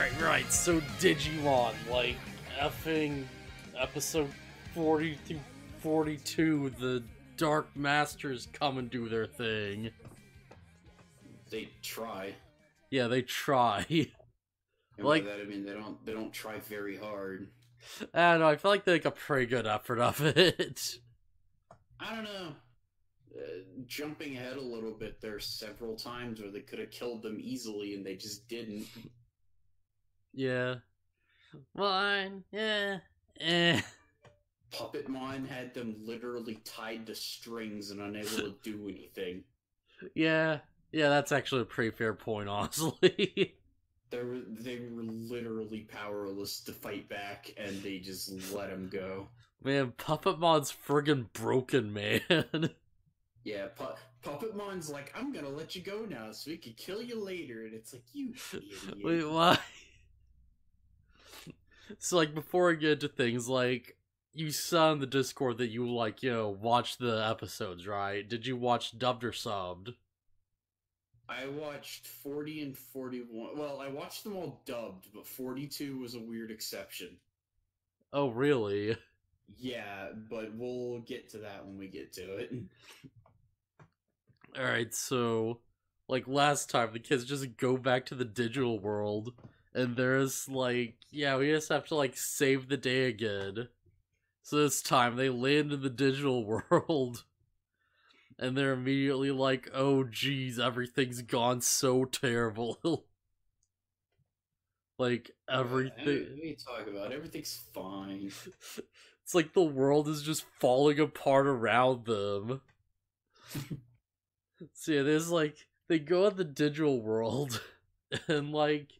Right, so Digimon, like, effing episode 40 through 42, the Dark Masters come and do their thing. They try. Yeah, they try. And Like, by that I mean they don't try very hard. I don't know, I feel like they make a pretty good effort of it. I don't know. Jumping ahead a little bit, there's several times where they could have killed them easily and they just didn't. Yeah. Well, eh. Puppetmon had them literally tied to strings and unable to do anything. Yeah, that's actually a pretty fair point, honestly. They were literally powerless to fight back, and they just let him go. Man, Puppetmon's friggin' broken, man. Yeah, Puppetmon's like, I'm gonna let you go now so we can kill you later, and it's like, you idiot. Wait, why? So, like, before I get into things, like, you saw in the Discord that you, like, watched the episodes, right? Did you watch dubbed or subbed? I watched 40 and 41. Well, I watched them all dubbed, but 42 was a weird exception. Oh, really? Yeah, but we'll get to that when we get to it. Alright, so, like, last time, the kids just go back to the digital world, and there's, like, yeah, we just have to, like, save the day again. So this time, they land in the digital world, and they're immediately like, oh geez, everything's gone so terrible. Like, everything... What are you talking about? Everything's fine. It's like the world is just falling apart around them. So yeah, there's like, they go in the digital world, and like,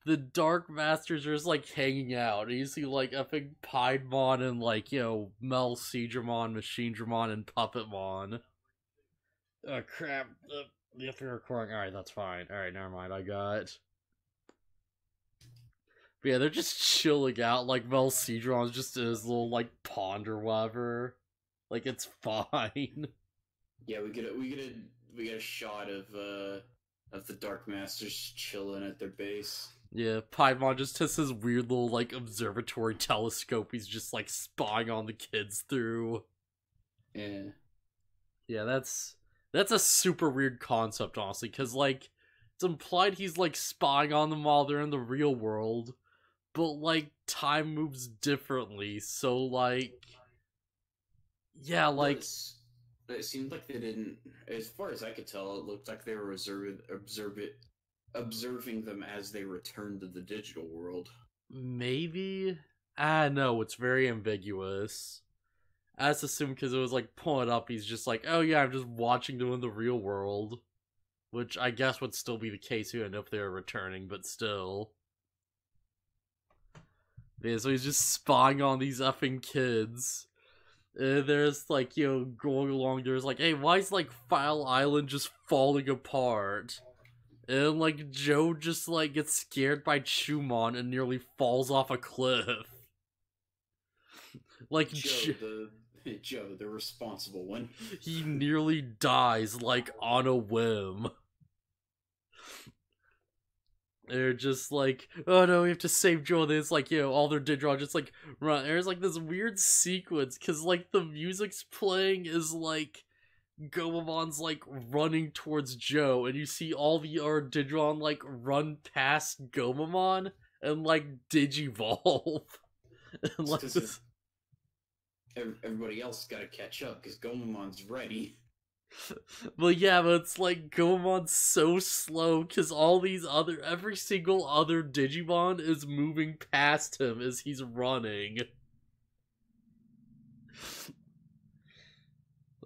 the Dark Masters are just like hanging out, and you see like effing Piedmon and like, Mel Seedramon, Machine Dramon, and Puppetmon. Oh crap, the effing recording, alright, that's fine. Alright, never mind, I got... But yeah, they're just chilling out, like Mel Seedron's just in his little like pond or whatever. Like, it's fine. Yeah, we get a shot of the Dark Masters chilling at their base. Yeah, Piedmon just has his weird little, like, observatory telescope he's just, like, spying on the kids through. Yeah. Yeah, that's a super weird concept, honestly, because, like, it's implied he's, like, spying on them while they're in the real world, but, like, time moves differently, so, like... Yeah, like... It seemed like they didn't... As far as I could tell, it looked like they were observing them as they returned to the digital world. Maybe? No, it's very ambiguous. I just assumed because it was like pulling up, he's just like, oh yeah, I'm just watching them in the real world. Which I guess would still be the case even if they were returning, but still. Yeah, so he's just spying on these effing kids. There's like, going along, there's like, hey, why is like File Island just falling apart? And, like, Joe just, like, gets scared by Chumon and nearly falls off a cliff. Like, Joe, the responsible one. He nearly dies, like, on a whim. They're just like, oh no, we have to save Joe. And it's like, all their Digimon just, like, run. There's, like, this weird sequence, because, like, the music's playing is, like... Gomamon's like running towards Joe, and you see all the other Digimon like run past Gomamon and like Digivolve. And, like, this... Everybody else gotta catch up because Gomamon's ready. But yeah, but it's like Gomamon's so slow because every single other Digimon is moving past him as he's running.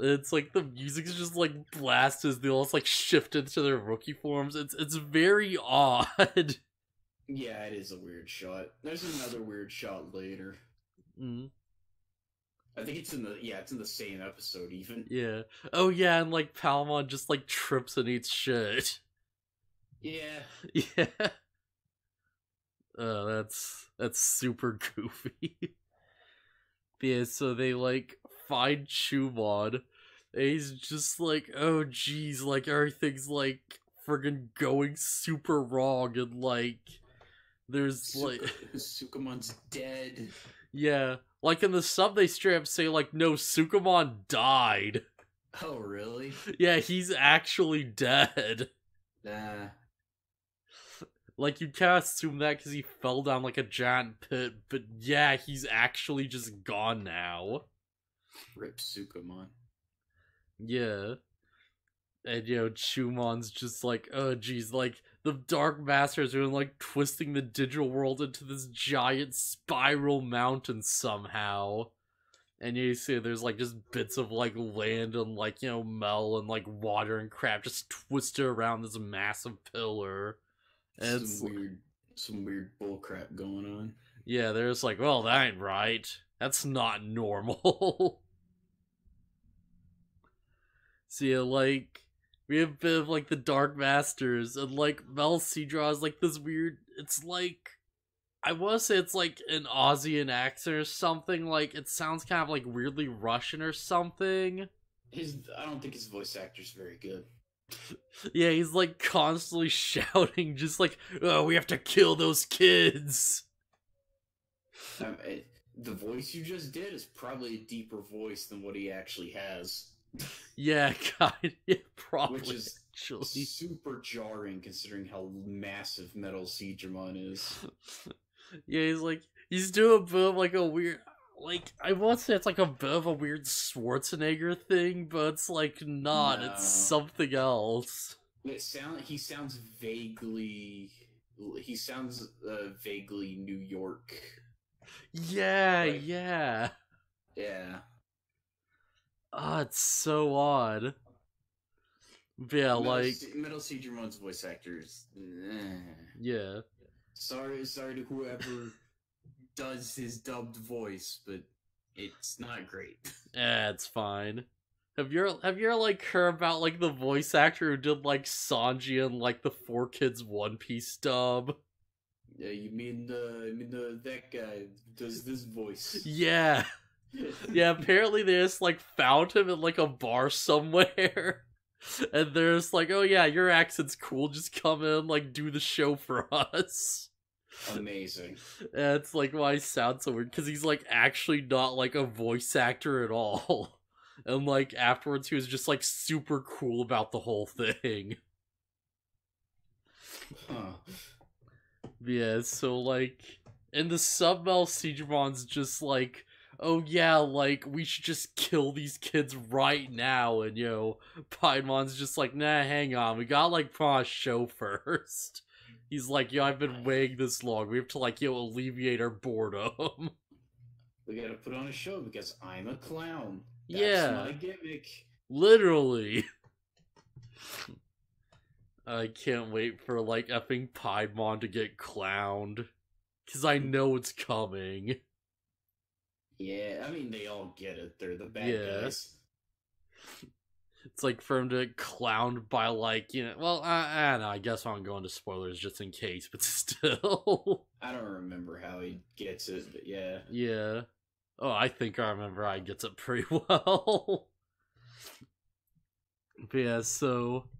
It's like the music's just like blast as they all like shift into their rookie forms. It's very odd. Yeah, it is a weird shot. There's another weird shot later. I think it's in the same episode even. Yeah. Oh yeah, and like Palmon just like trips and eats shit. Yeah. Yeah. Oh, that's super goofy. Yeah, so they like find Chumon. And he's just like, oh geez, like everything's like friggin' going super wrong, and like There's like Sukumon's dead. Yeah, like in the sub they straight up say like, no, Sukumon died. Oh, really? Yeah, he's actually dead. Nah. Like, you can't assume that because he fell down like a giant pit, but yeah, he's actually just gone now. Rip Sukumon. Yeah. And, Chumon's just like, oh, geez, like, the Dark Masters are, like, twisting the digital world into this giant spiral mountain somehow. And you see there's, like, just bits of, like, land and, like, Mel and, like, water and crap just twisted around this massive pillar. And some weird bullcrap going on. Yeah, they're just like, well, that ain't right. That's not normal. So yeah, like, we have a bit of, like, the Dark Masters, and, like, Mel C draws, like, this weird, it's like, I want to say it's, like, an Aussian accent or something, like, it sounds kind of, like, weirdly Russian or something. I don't think his voice actor's very good. Yeah, he's, like, constantly shouting, just like, oh, we have to kill those kids! The voice you just did is probably a deeper voice than what he actually has. Yeah, yeah, probably. Which is actually super jarring considering how massive Metal Seedramon is. Yeah, he's doing a bit of like a weird, like, I won't say it's like a bit of a weird Schwarzenegger thing, but it's like not, it's something else. He sounds vaguely New York. Yeah, like, yeah. Ah, it's so odd. But yeah, Metal Seedramon's voice actors. Yeah. Sorry to whoever does his dubbed voice, but it's not great. It's fine. Have you ever like heard about like the voice actor who did like Sanji and like the 4Kids One Piece dub? Yeah, you mean that guy does this voice? Yeah. Yeah, apparently they just like found him in like a bar somewhere. And they're just like, oh yeah, your accent's cool, just come in, like, do the show for us. Amazing. And it's like, why he sounds so weird, because he's like actually not like a voice actor at all. And like afterwards he was just like super cool about the whole thing. Huh. Yeah, so like in the sub-Mel Seedramon's just like, oh yeah, like, we should just kill these kids right now, and, Paimon's just like, nah, hang on, we gotta, like, put on a show first. He's like, I've been waiting this long, we have to, like, alleviate our boredom. We gotta put on a show because I'm a clown. That's my gimmick. Literally. I can't wait for, like, effing Paimon to get clowned. Because I know it's coming. Yeah, I mean, they all get it. They're the bad guys. It's like for him to get clowned by, like, well, I don't know, I guess I'm going to spoilers just in case, but still. I don't remember how he gets it, but yeah. Yeah. Oh, I think I remember how he gets it pretty well. But yeah, so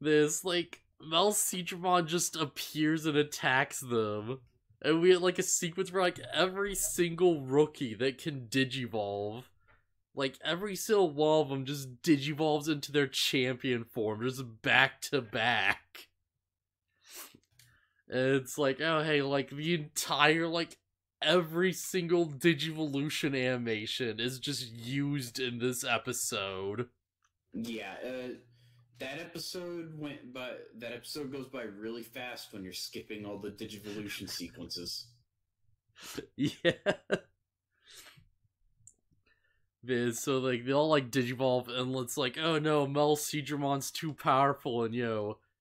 there's, like, Mel Seedramon just appears and attacks them. And we had, like, a sequence where, like, every single rookie that can Digivolve, like, every single one of them just Digivolves into their champion form, just back to back. And it's like, oh, hey, like, the entire, like, every single Digivolution animation is just used in this episode. Yeah, that episode goes by really fast when you're skipping all the Digivolution sequences. Yeah. So, like, they all, like, Digivolve, and it's like, oh no, Mel Seedramon's too powerful, and,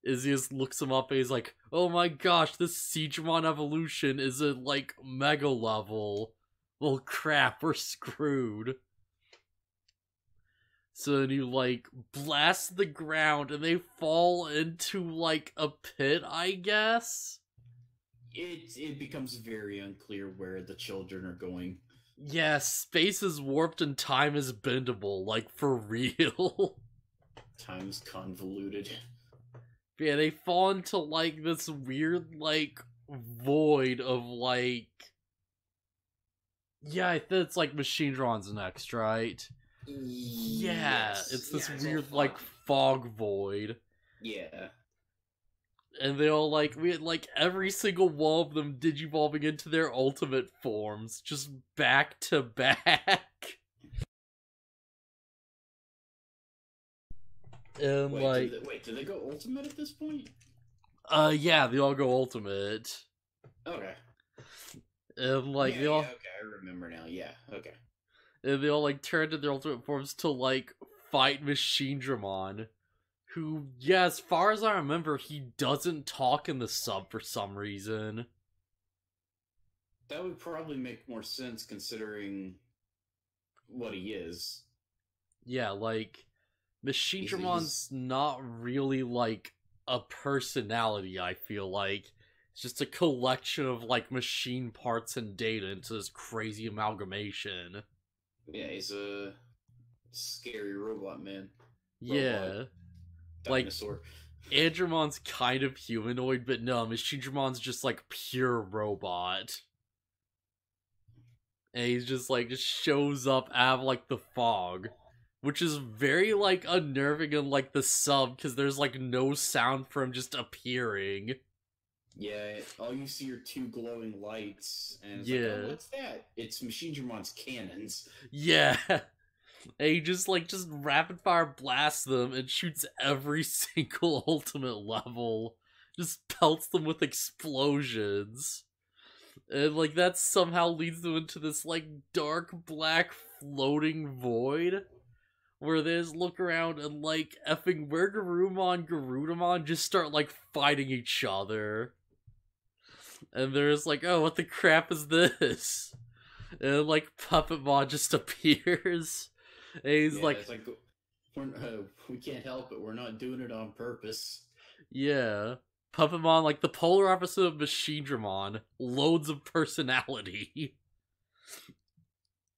Izzy looks him up, and he's like, oh my gosh, this Seedramon evolution is at, like, mega level. Well, crap, we're screwed. So then you, like, blast the ground, and they fall into, like, a pit, I guess? It becomes very unclear where the children are going. Yeah, space is warped and time is bendable, like, for real. Time is convoluted. Yeah, they fall into, like, this weird, like, void of like, yeah, I think it's like Machine Dron's next, right? Yeah, it's this weird like fog void. Yeah. And they all like, we had like every single one of them digivolving into their ultimate forms, just back to back. And wait, do they go ultimate at this point? Yeah, they all go ultimate. Okay. And like they all, okay, I remember now. Yeah, okay. And they all like turn to their ultimate forms to like fight Machine Dramon, who, yeah, as far as I remember, he doesn't talk in the sub for some reason. That would probably make more sense considering what he is. Yeah, like Machine Dramon's not really like a personality, I feel like. It's just a collection of like machine parts and data into this crazy amalgamation. Yeah, he's a scary robot man. Yeah. Dinosaur. Like, Andromon's kind of humanoid, but no, Machine Dramon's just like pure robot. And he's just like, just shows up out of like the fog. Which is very like unnerving in like the sub, because there's like no sound for him just appearing. Yeah, all you see are two glowing lights, and it's like, oh, what's that? It's Machine Dramon's cannons. Yeah. And he just rapid fire blasts them and shoots every single ultimate level. Just pelts them with explosions. And like that somehow leads them into this like dark black floating void, where they just look around and like effing Garudamon just start like fighting each other. And they're just like, oh, what the crap is this? And like Puppetmon just appears. And he's like, it's like we can't help it, we're not doing it on purpose. Yeah. Puppetmon, like the polar opposite of Machine Dramon, loads of personality.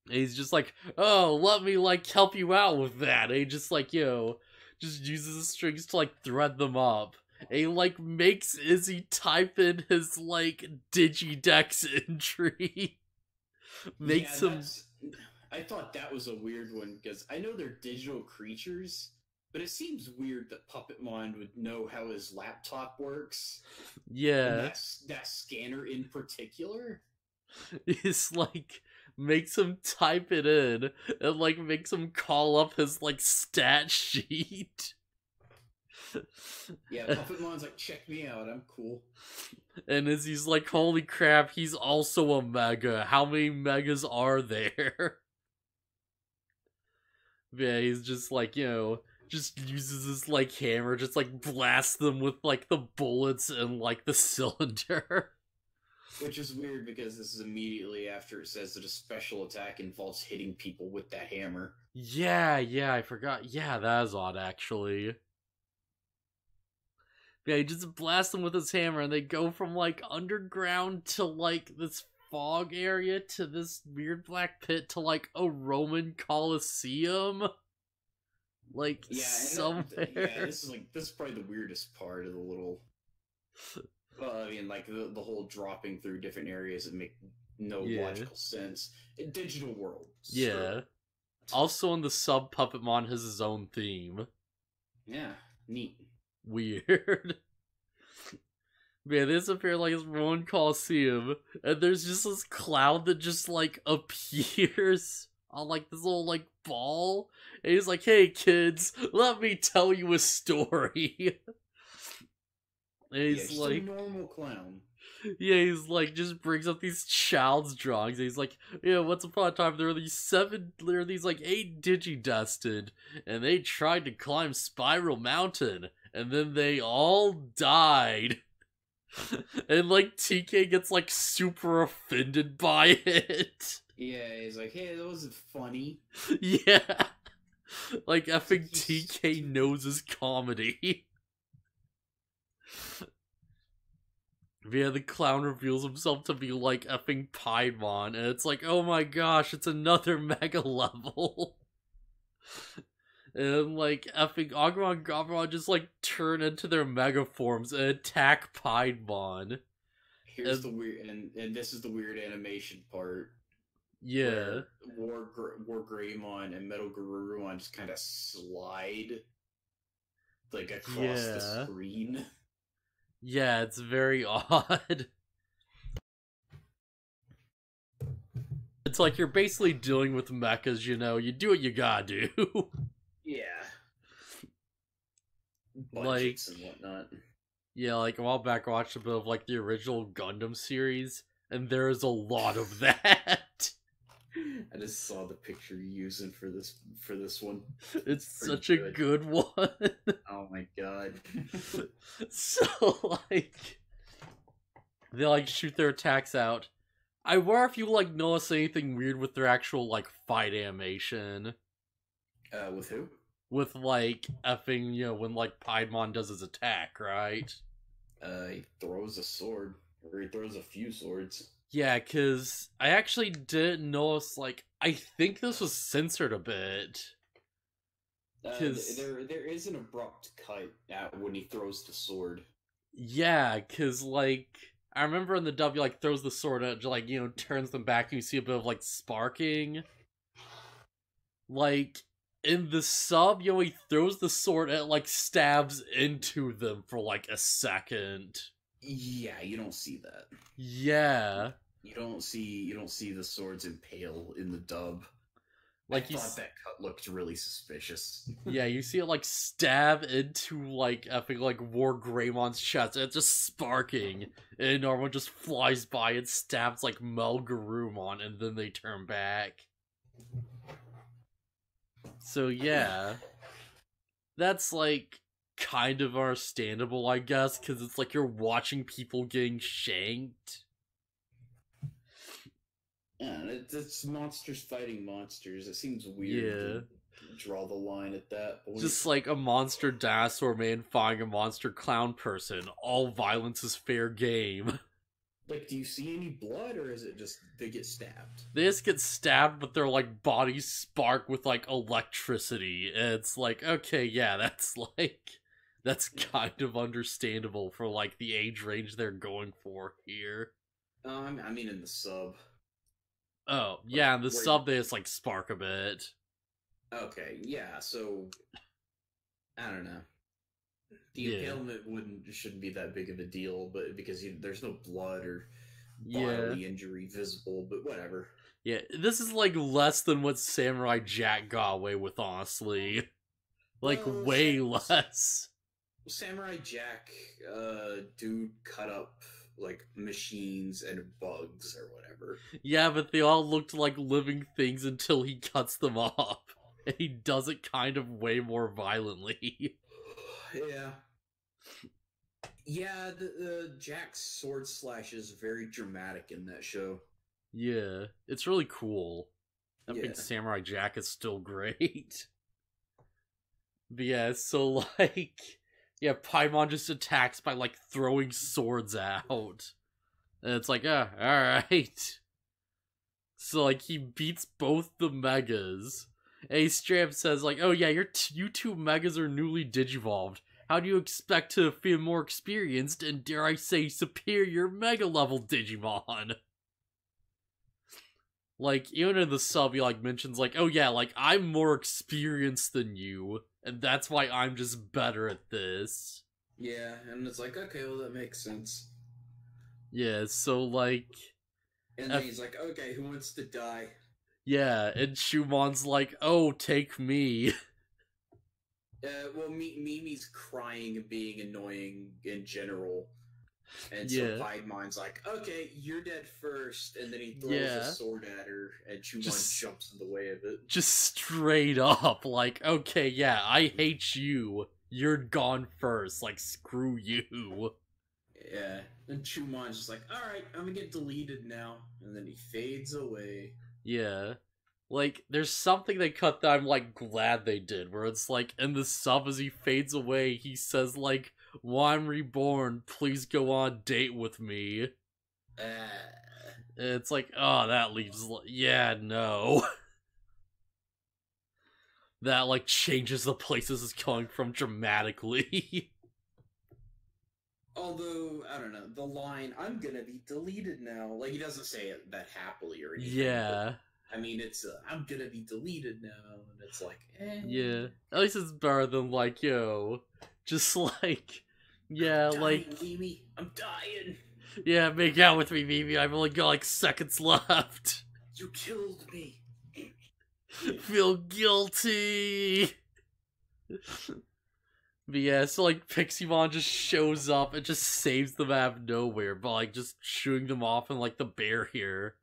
And he's just like, oh, let me like help you out with that. And he just like, just uses the strings to like thread them up. And he like makes Izzy type in his like Digidex entry. Makes him. I thought that was a weird one, because I know they're digital creatures, but it seems weird that Puppetmon would know how his laptop works. Yeah. And that scanner in particular. It's like, makes him type it in, and like makes him call up his like stat sheet. Yeah, Puppetmon's like, check me out, I'm cool. And as he's like, holy crap, he's also a mega. How many megas are there? Yeah, he's just like, just uses his like hammer, just like blasts them with like the bullets and like the cylinder. Which is weird, because this is immediately after it says that a special attack involves hitting people with that hammer. Yeah, I forgot. Yeah, that is odd, actually. Yeah, he just blasts them with his hammer, and they go from like underground to like this fog area to this weird black pit to like a Roman Colosseum. Like, somewhere. This is probably the weirdest part of the little. Well, I mean, like the whole dropping through different areas that make no logical sense. In digital world. Yeah. Sure. Also, in the sub, Puppetmon has his own theme. Yeah, neat. Weird. Man, they appear like this Roman Colosseum, and there's just this cloud that just like appears on like this little like ball, and he's like, "Hey kids, let me tell you a story." And he's like, a normal clown. Yeah, he's like, just brings up these child's drawings. And he's like, once upon a time there were these 8 Digidestined, and they tried to climb Spiral Mountain, and then they all died. And like TK gets like super offended by it. Yeah, he's like, hey, that wasn't funny. Yeah. Like effing TK knows his comedy. Yeah, the clown reveals himself to be like effing Piedmon, and it's like, oh my gosh, it's another mega level. And like effing Agumon and Gabumon just like turn into their mega forms and attack Piedmon. Here's the weird, and this is the weird animation part. Yeah. War Greymon and Metal Garurumon just kind of slide like across the screen. Yeah, it's very odd. It's like you're basically dealing with mechas, you know, you do what you gotta do. Yeah. Budgets and whatnot. Yeah, like a while back I watched a bit of like the original Gundam series, and there is a lot of that. I just saw the picture you're using for this one. It's such a good one. Oh my god. So like they like shoot their attacks out. I wonder if you like notice anything weird with their actual like fight animation. With who? With like effing, you know, when like Piedmon does his attack, right? He throws a sword, or he throws a few swords. Yeah, because I actually didn't notice, like, I think this was censored a bit. There is an abrupt cut at when he throws the sword. Yeah, because, like, I remember in the W, like, throws the sword out, like, you know, turns them back, and you see a bit of, like, sparking. Like, in the sub, you know, he throws the sword and, like, stabs into them for, like, a second. Yeah, you don't see that. Yeah. You don't see the swords impale in the dub. Like I thought that cut looked really suspicious. Yeah, you see it like stab into like effing like War Greymon's chest, and it's just sparking, and Norman just flies by and stabs like Melgarumon, and then they turn back. So yeah, that's like kind of understandable, I guess, because it's like you're watching people getting shanked. Yeah, it's monsters fighting monsters. It seems weird to draw the line at that point. Just like a monster dinosaur man fighting a monster clown person. All violence is fair game. Like, do you see any blood, or is it just they get stabbed? They just get stabbed, but their like bodies spark with like electricity. And it's like, okay, yeah, that's kind of understandable for like the age range they're going for here. I mean, in the sub. Oh, yeah, in the sub they just like spark a bit. Okay, yeah, so I don't know. The impalement shouldn't be that big of a deal, but because there's no blood or bodily injury visible, but whatever. Yeah, this is like less than what Samurai Jack got away with, honestly. Like way less. Samurai Jack, dude cut up like machines and bugs or whatever. Yeah, but they all looked like living things until he cuts them up. And he does it kind of way more violently. Yeah. Yeah, the Jack's sword slash is very dramatic in that show. Yeah, it's really cool. I think Samurai Jack is still great. But yeah, so like... Yeah, Paimon just attacks by, like, throwing swords out. And it's like, alright. So, like, he beats both the Megas. And he straight up says, like, oh yeah, you two Megas are newly digivolved. How do you expect to feel more experienced and, dare I say, superior Mega-level Digimon? Like, even in the sub, he, like, mentions, like, oh yeah, like, I'm more experienced than you, and that's why I'm just better at this. Yeah, and it's like, okay, well, that makes sense. Yeah, so, like... And then he's like, okay, who wants to die? Yeah, and Shumon's like, oh, take me. Well, Mimi's crying and being annoying in general. And so Piedmon's like, okay, you're dead first, and then he throws a sword at her, and Shumon jumps in the way of it. Just straight up, like, okay, yeah, I hate you. You're gone first, like, screw you. Yeah, and Chumon's just like, alright, I'm gonna get deleted now. And then he fades away. Yeah. Like, there's something they cut that I'm, like, glad they did, where it's like, in the sub as he fades away, he says, like, well, I'm reborn, please go on a date with me. It's like, oh, that leaves, yeah, no. That, like, changes the places it's coming from dramatically. Although, I don't know, the line, I'm gonna be deleted now, like, he doesn't say it that happily or anything. Yeah. But, I mean, it's, I'm gonna be deleted now, and it's like, Yeah. At least it's better than, like, yo, just like, yeah, I'm dying, like... Mimi, I'm dying! Yeah, make out with me, Mimi, I've only got, like, seconds left. You killed me! Feel guilty! But yeah, so like Pixiemon just shows up and just saves them out of nowhere by like just shooing them off in like the barrier.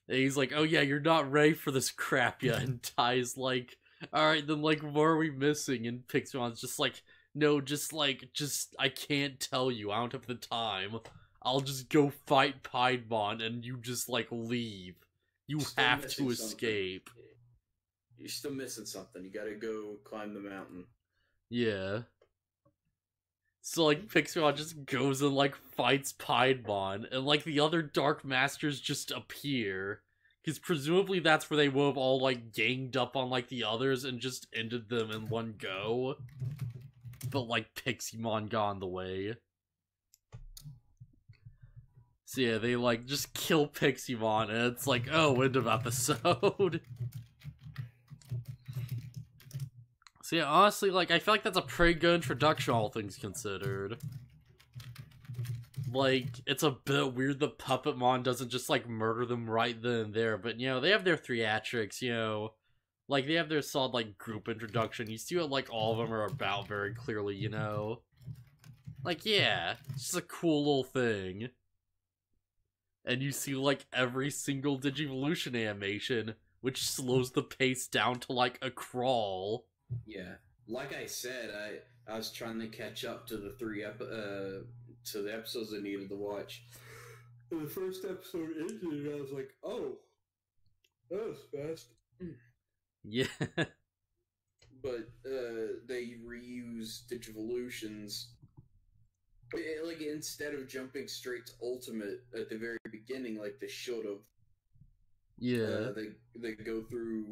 And he's like, oh yeah, you're not ready for this crap yet. And Ty's like, alright, then like what are we missing? And Pixiemon's just like, no, just I can't tell you, I don't have the time. I'll just go fight Piedmon and you just like leave. You have to escape. You're still missing something. You gotta go climb the mountain. Yeah. So, like, Pixiemon just goes and, like, fights Piedmon, and, like, the other Dark Masters just appear. Because presumably that's where they would have all, like, ganged up on, like, the others and just ended them in one go. But, like, Pixiemon got in the way. So, yeah, they, like, just kill Pixiemon, and it's like, oh, end of episode. So yeah, honestly, like, I feel like that's a pretty good introduction, all things considered. Like, it's a bit weird that Puppetmon doesn't just, like, murder them right then and there, but, you know, they have their theatrics, you know. Like, they have their solid, like, group introduction. You see what, like, all of them are about very clearly, you know. Like, yeah, it's just a cool little thing. And you see, like, every single Digivolution animation, which slows the pace down to, like, a crawl. Yeah, like I said, I was trying to catch up to the to the episodes I needed to watch. And the first episode ended, I was like, oh, that was fast. Yeah. But they reuse Digivolutions. Like, instead of jumping straight to Ultimate at the very beginning, like they should have. Yeah. They go through.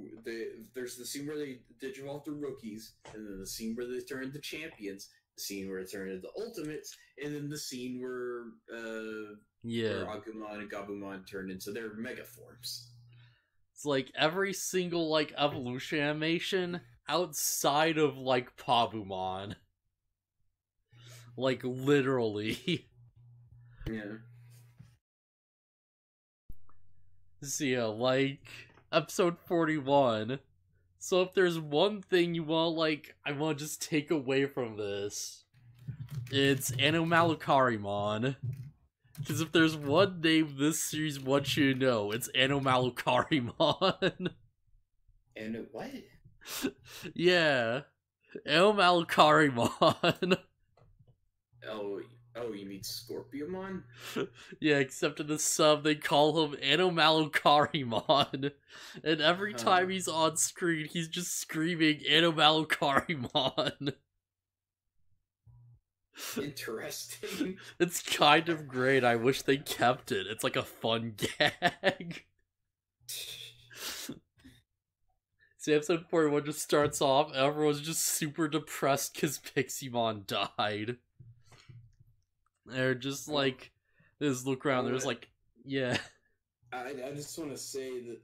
There's the scene where they digivolve through rookies, and then the scene where they turn into champions, the scene where they turn into ultimates, and then the scene where where Agumon and Gabumon turn into their mega forms. It's like every single like evolution animation outside of like Pabumon. Like literally. Yeah. So yeah, like episode 41. So if there's one thing you want, like, I want to just take away from this, it's Anomalocarimon. Because if there's one name this series wants you to know, it's Anomalocarimon. And what? Yeah. Anomalocarimon. Oh, you mean Scorpiomon? Yeah, except in the sub, they call him Anomalocarimon. And every time he's on screen, he's just screaming Anomalocarimon. Interesting. It's kind of great. I wish they kept it. It's like a fun gag. See, episode 41 just starts off, everyone's just super depressed because Pixiemon died. They're just like, they just look around, they're just like, yeah. I just want to say that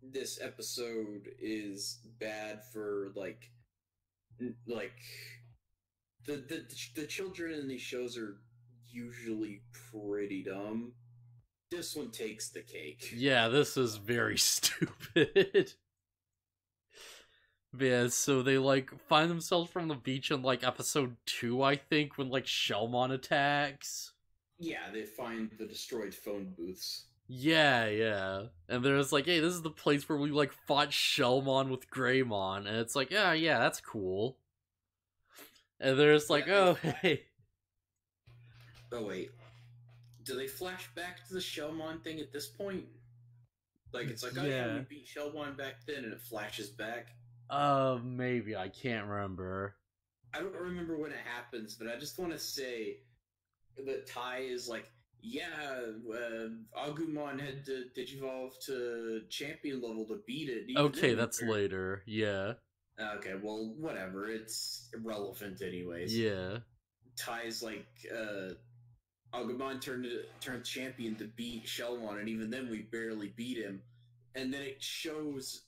this episode is bad for, like the children in these shows are usually pretty dumb. This one takes the cake. Yeah, this is very stupid. Yeah, so they, like, find themselves from the beach in, like, episode 2, I think, when, like, Shellmon attacks. Yeah, they find the destroyed phone booths. Yeah. And they're just like, hey, this is the place where we, like, fought Shellmon with Greymon. And it's like, yeah, that's cool. And they're just like, hey. Oh, wait. Do they flash back to the Shellmon thing at this point? Like, it's like, yeah, we beat Shellmon back then, and it flashes back. Maybe. I can't remember. I don't remember when it happens, but I just want to say that Tai is like, yeah, Agumon had to digivolve to champion level to beat it. Okay, that's later. Yeah. Okay, well, whatever. It's irrelevant anyways. Yeah. Tai's like, Agumon turned champion to beat Shellmon, and even then we barely beat him. And then it shows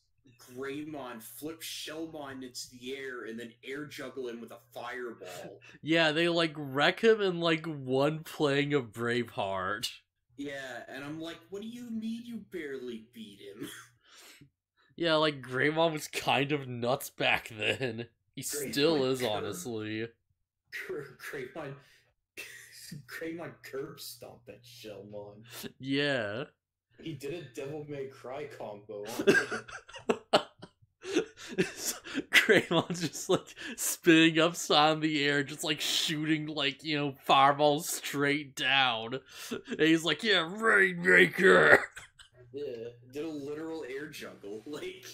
Greymon flip Shellmon into the air and then air juggle him with a fireball. Yeah, they like wreck him in like one playing of Braveheart. Yeah, and I'm like, what do you mean you barely beat him? Yeah, like Greymon was kind of nuts back then. He still is, honestly. Greymon curb stomp that Shellmon. Yeah. He did a Devil May Cry combo. Greymon's just like spinning upside in the air, just like shooting like, you know, fireballs straight down. And he's like, yeah, Rainmaker! Yeah, did a literal air juggle, like...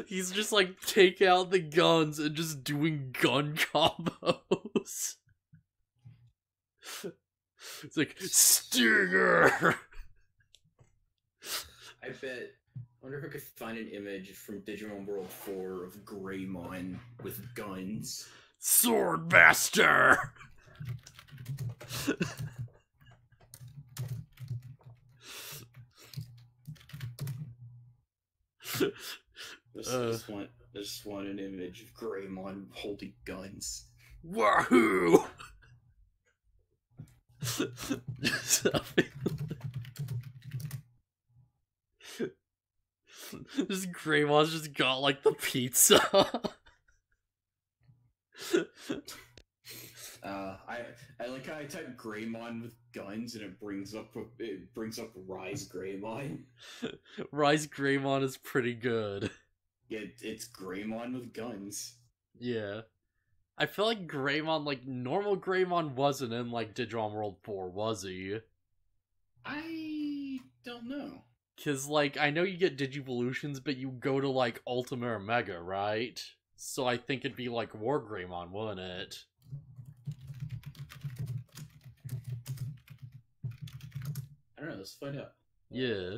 He's just like taking out the guns and just doing gun combos. It's like, Stinger! I wonder if I could find an image from Digimon World 4 of Greymon with guns. Swordmaster! I just want an image of Greymon holding guns. Wahoo! Just Greymon's just got like the pizza. I like how I type Greymon with guns and it brings up Rise Greymon. Rise Greymon is pretty good. Yeah, it's Greymon with guns. Yeah. I feel like Greymon, like, normal Greymon wasn't in, like, Digimon World 4, was he? I don't know. Cause, like, I know you get Digivolutions, but you go to, like, Ultima or Mega, right? So I think it'd be, like, War Greymon, wouldn't it? I don't know, let's find out. Yeah.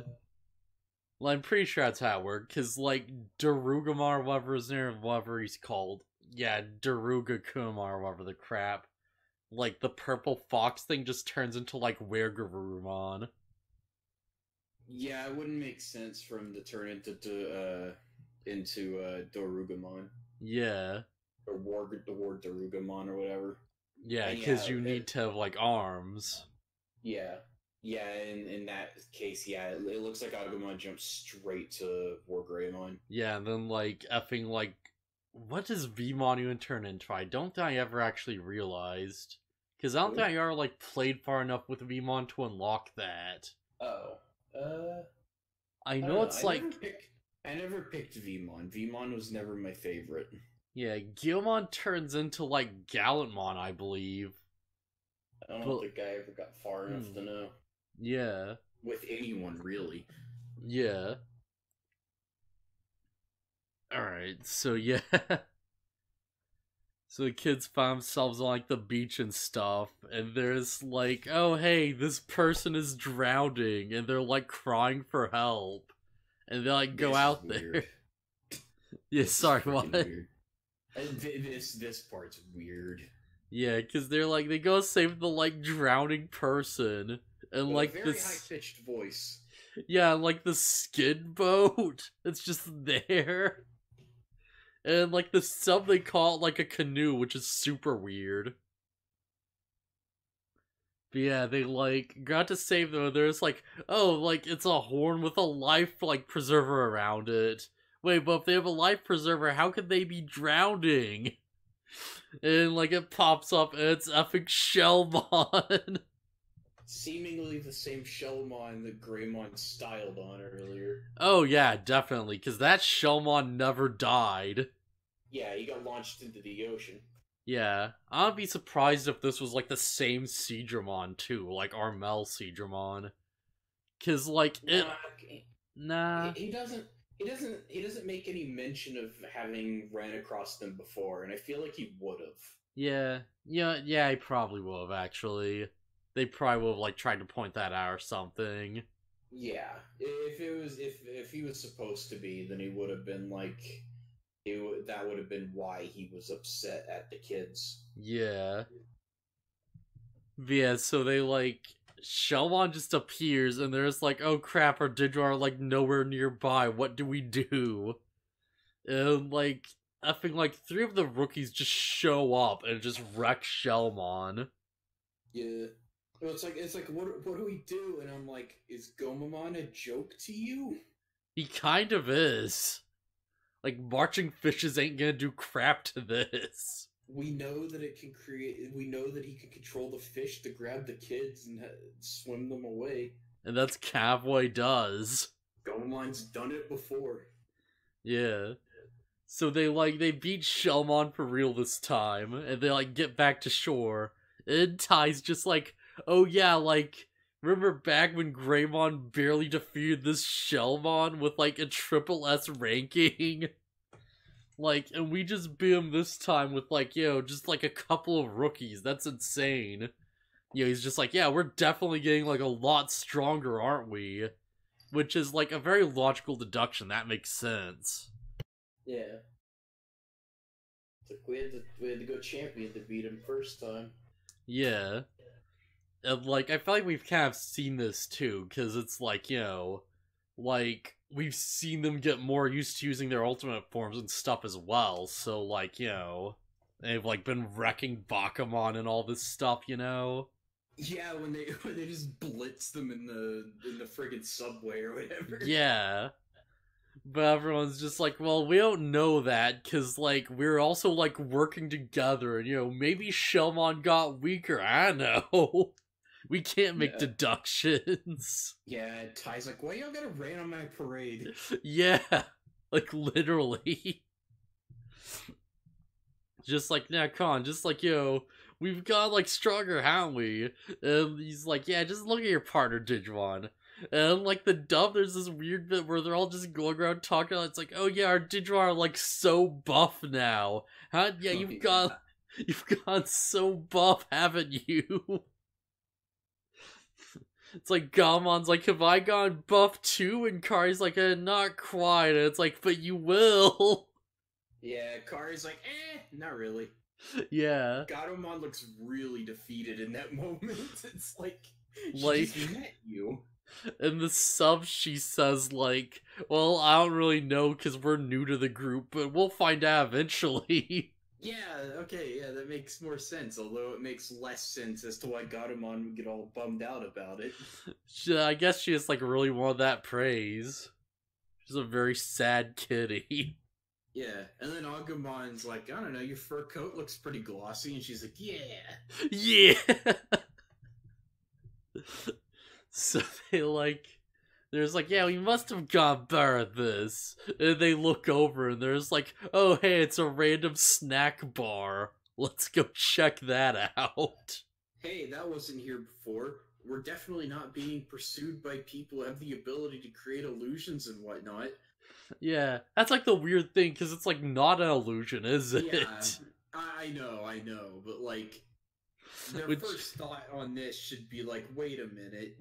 Well, I'm pretty sure that's how it worked, cause, like, Darugamar, whatever his name, whatever he's called. Yeah, Daruga Kumar, whatever the crap. Like, the purple fox thing just turns into, like, Weregarurumon. Yeah, it wouldn't make sense for him to turn into Darugamon. Yeah. Or War Darugamon or whatever. Yeah, because you need to have, like, arms. Yeah. Yeah, in that case, yeah, it looks like Agumon jumps straight to War Greymon. Yeah, and then, like, effing, like, what does Vmon even turn into? I don't think I ever actually realized. Because I don't think I ever, like, played far enough with Vmon to unlock that. Oh. I know it's like... I never picked Vmon. Vmon was never my favorite. Yeah, Guilmon turns into, like, Gallantmon, I believe. I don't think I ever got far enough to know. Yeah. With anyone, really. Yeah. Alright, so yeah. So the kids find themselves on, like, the beach and stuff, and there's, like, oh, hey, this person is drowning, and they're, like, crying for help. And they, like, go out there. Yeah, sorry, what? Weird. This part's weird. Yeah, because they're, like, they go save the, like, drowning person, and, with like, a very high-pitched voice. Yeah, like, the skid boat, it's just there. And, like, the sub, they call it, like, a canoe, which is super weird. But yeah, they, like, got to save them, and there's, like, oh, like, it's a horn with a life, like, preserver around it. Wait, but if they have a life preserver, how could they be drowning? And, like, it pops up, and it's effing Shellmon. Seemingly the same Shellmon that Greymon styled on earlier. Oh yeah, definitely, because that Shellmon never died. Yeah, he got launched into the ocean. Yeah, I'd be surprised if this was like the same Seadramon too, like Armel Seadramon. Cause like Nah. He doesn't make any mention of having ran across them before, and I feel like he would have. Yeah, he probably would have actually. They probably would have like tried to point that out or something. Yeah, if he was supposed to be, then he would have been like, that would have been why he was upset at the kids. Yeah. Yeah, so they like Shelmon just appears and they're just like, oh crap, our Digimon are like nowhere nearby. What do we do? And like I think like 3 of the rookies just show up and just wreck Shelmon. Yeah. Well, it's like what do we do? And I'm like, is Gomamon a joke to you? He kind of is. Like marching fishes ain't gonna do crap to this. We know that it can create. We know that he can control the fish to grab the kids and swim them away. And that's kind of what he does. Gomamon's done it before. Yeah. So they beat Shelmon for real this time, and they like get back to shore. And Ty's just like, oh yeah, like remember back when Greymon barely defeated this Shelmon with like a triple S ranking? Like, and we just beat him this time with like, just like a couple of rookies. That's insane. He's just like, yeah, we're definitely getting like a lot stronger, aren't we? Which is like a very logical deduction. That makes sense. Yeah. It's like we had to go champion to beat him first time. Yeah. And like, I feel like we've kind of seen this too, because it's like, like, we've seen them get more used to using their ultimate forms and stuff as well, so like, they've like been wrecking Bakumon and all this stuff, Yeah, when they just blitz them in the friggin' subway or whatever. Yeah. But everyone's just like, well, we don't know that, because, like, we're also, like, working together, and, maybe Shelmon got weaker, I don't know. We can't make deductions. Yeah, Ty's like, why y'all gotta rain on my parade? Yeah, like, literally. Just like, nah, Con, just like, we've got, like, stronger, haven't we? And he's like, yeah, just look at your partner, Digimon. And like the dub, there's this weird bit where they're all just going around talking. It's like, oh yeah, our Digimon are like so buff now. Yeah, you've gone so buff, haven't you? It's like Gamon's like, have I gone buff too? And Kari's like, not quite. And it's like, but you will. Yeah, Kari's like, not really. Yeah. Gatomon looks really defeated in that moment. It's like, she just met you. In the sub, she says, like, well, I don't really know because we're new to the group, but we'll find out eventually. Yeah, okay, yeah, that makes more sense, although it makes less sense as to why Gatomon would get all bummed out about it. I guess she just, like, really wanted that praise. She's a very sad kitty. Yeah, and then Agumon's like, I don't know, your fur coat looks pretty glossy, and she's like, yeah! Yeah! So there's like, yeah, we must have gone better at this. And they look over and there's like, oh hey, it's a random snack bar. Let's go check that out. Hey, that wasn't here before. We're definitely not being pursued by people who have the ability to create illusions and whatnot. Yeah, that's like the weird thing, because it's like not an illusion, is it? Yeah, I know, but like... Their first thought on this should be like, wait a minute.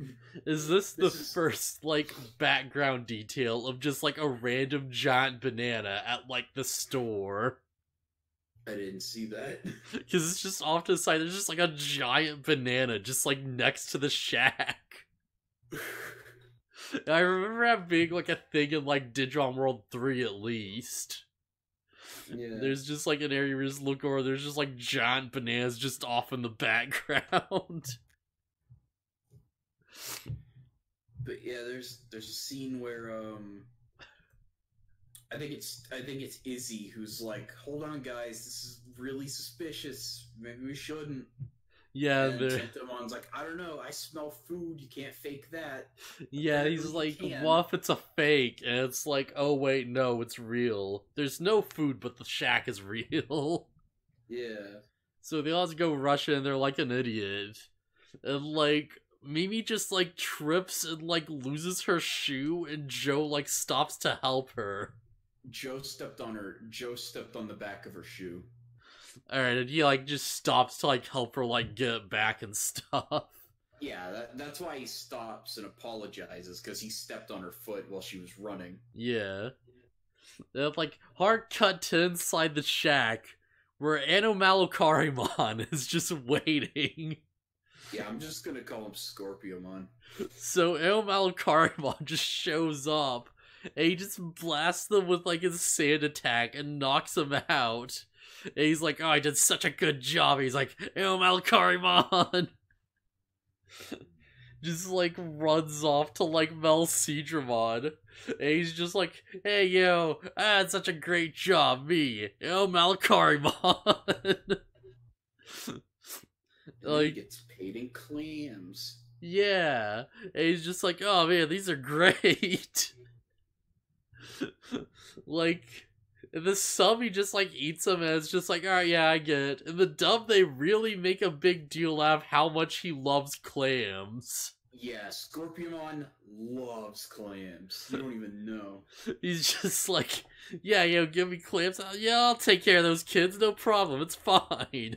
Is this the first, like, background detail of just, like, a random giant banana at, like, the store? I didn't see that. Because it's just off to the side, there's just, like, a giant banana just, like, next to the shack. I remember that being, like, a thing in, like, Digimon World 3 at least. Yeah. There's just like an area where you just look over, there's just like giant bananas just off in the background. But yeah, there's a scene where I think it's Izzy who's like, hold on guys, this is really suspicious. Maybe we shouldn't. Yeah, and Tentomon's like, I don't know, I smell food, you can't fake that. Yeah, he's like, what if it's a fake? And it's like, oh wait, no, it's real. There's no food, but the shack is real. Yeah. So they all just go rush in, they're like an idiot. And like, Mimi just like trips and like loses her shoe, and Joe like stops to help her. Joe stepped on the back of her shoe. Alright, and he like just stops to like help her like get it back and stuff. Yeah, that's why he stops and apologizes, because he stepped on her foot while she was running. Yeah. And, like, hard cut to inside the shack, where Anomalocarimon is just waiting. Yeah, I'm just gonna call him Scorpiomon. So Anomalocarimon just shows up, and he just blasts them with like his sand attack and knocks him out. And he's like, "Oh, I did such a good job." He's like, Anomalocarimon! Just like runs off to like Melcedramon. And he's just like, "Hey yo, I had such a great job, me, Anomalocarimon." Like, he gets paid in clams. Yeah, and he's just like, "Oh man, these are great." Like, in the sub, he just like eats them, and it's just like, "Alright, yeah, I get it." In the dub, they really make a big deal out of how much he loves clams. Yeah, Scorpiomon loves clams. You don't even know. He's just like, "Yeah, yo, give me clams. Yeah, I'll take care of those kids, no problem, it's fine."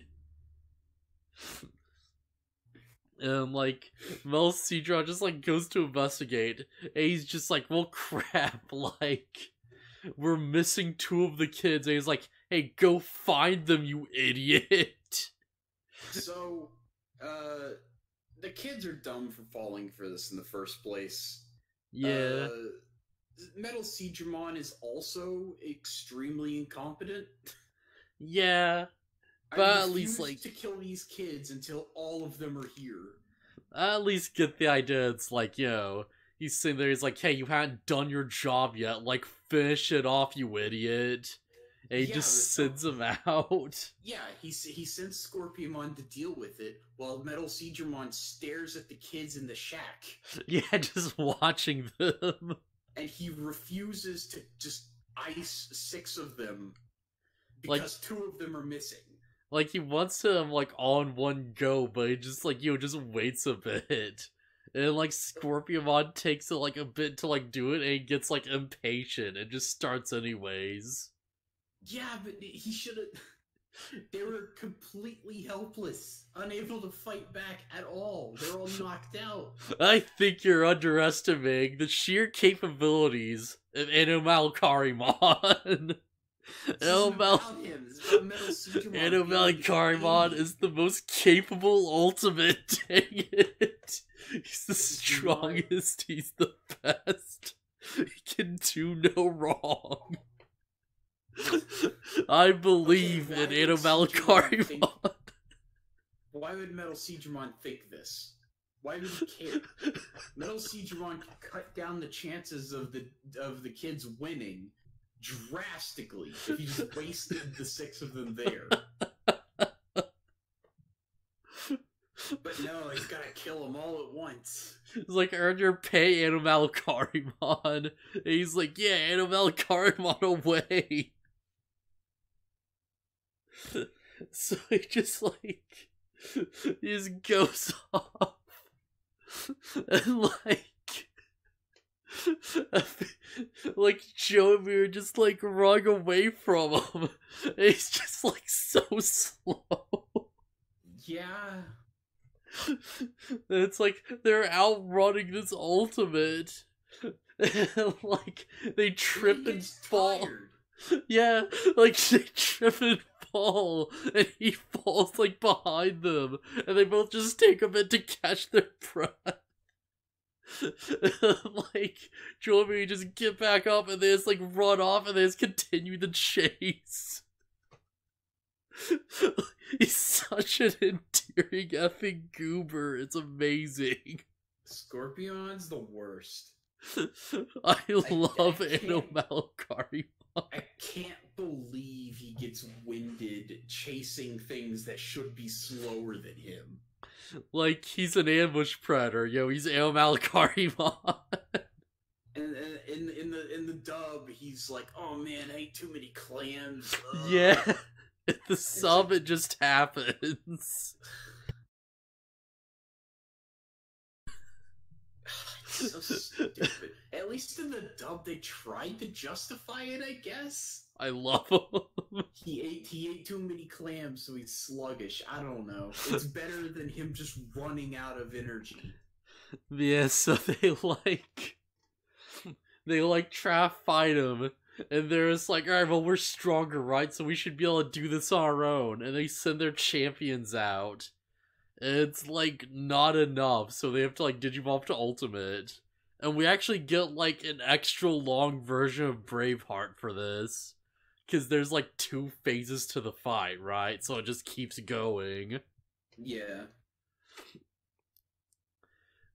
And like Melcedron just like goes to investigate, and he's just like, "Well, crap, like we're missing 2 of the kids." And he's like, "Hey, go find them, you idiot." So, the kids are dumb for falling for this in the first place. Yeah. Metalcedramon is also extremely incompetent. Yeah. But at least, like, to kill these kids until all of them are here. I at least get the idea. It's like, yo, he's sitting there, he's like, "Hey, you haven't done your job yet. Like, finish it off, you idiot." And he just sends him out. Yeah, he sends Scorpiomon to deal with it, while Metalcedramon stares at the kids in the shack. Yeah, just watching them. And he refuses to just ice 6 of them, because like, 2 of them are missing. Like, he wants them, like, all in one go, but he just, like, just waits a bit. And, like, Scorpiomon takes it, like, a bit to, like, do it, and he gets, like, impatient and just starts anyways. Yeah, but he should've... They were completely helpless, unable to fight back at all. They're all knocked out. I think you're underestimating the sheer capabilities of Anomalocarimon. Anomalocarimon is the most capable ultimate, dang it. He's the strongest, he's the best. He can do no wrong. I believe in Anomalocarimon. Why would Metalcedramon think this? Why would he care? Metalcedramon can cut down the chances of the kids winning drastically if he just wasted the 6 of them there. But no, he's gotta kill them all at once. He's like, "Earn your pay, Anomalocarimon." And he's like, "Yeah, Anomalocarimon away." So he just like, he just goes off. And like Joe and Mir just like run away from him. And he's just like so slow. Yeah. And it's like they're outrunning this ultimate. And like they trip and fall. Tired. Yeah, like they trip and fall, and he falls like behind them, and they both just take a bit to catch their breath. Like Joel and Mary just get back up, and they just like run off, and they just continue the chase. He's such an endearing effing goober. It's amazing. Scorpion's the worst. I love Anomalocarimon. I can't believe he gets winded chasing things that should be slower than him. Like, he's an ambush predator, yo, he's Anomalocarimon. And in the dub, he's like, "Oh man, I ate too many clams." Yeah, in the sub, it just happens. So stupid. At least in the dub, they tried to justify it, I guess. I love him. He ate too many clams, so he's sluggish. I don't know. It's better than him just running out of energy. Yeah, so they try to fight him, and they're just like, "Alright, well, we're stronger, right? So we should be able to do this on our own." And they send their champions out. It's, like, not enough, so they have to, like, Digivolve to Ultimate. And we actually get, like, an extra long version of Braveheart for this. Because there's, like, 2 phases to the fight, right? So it just keeps going. Yeah.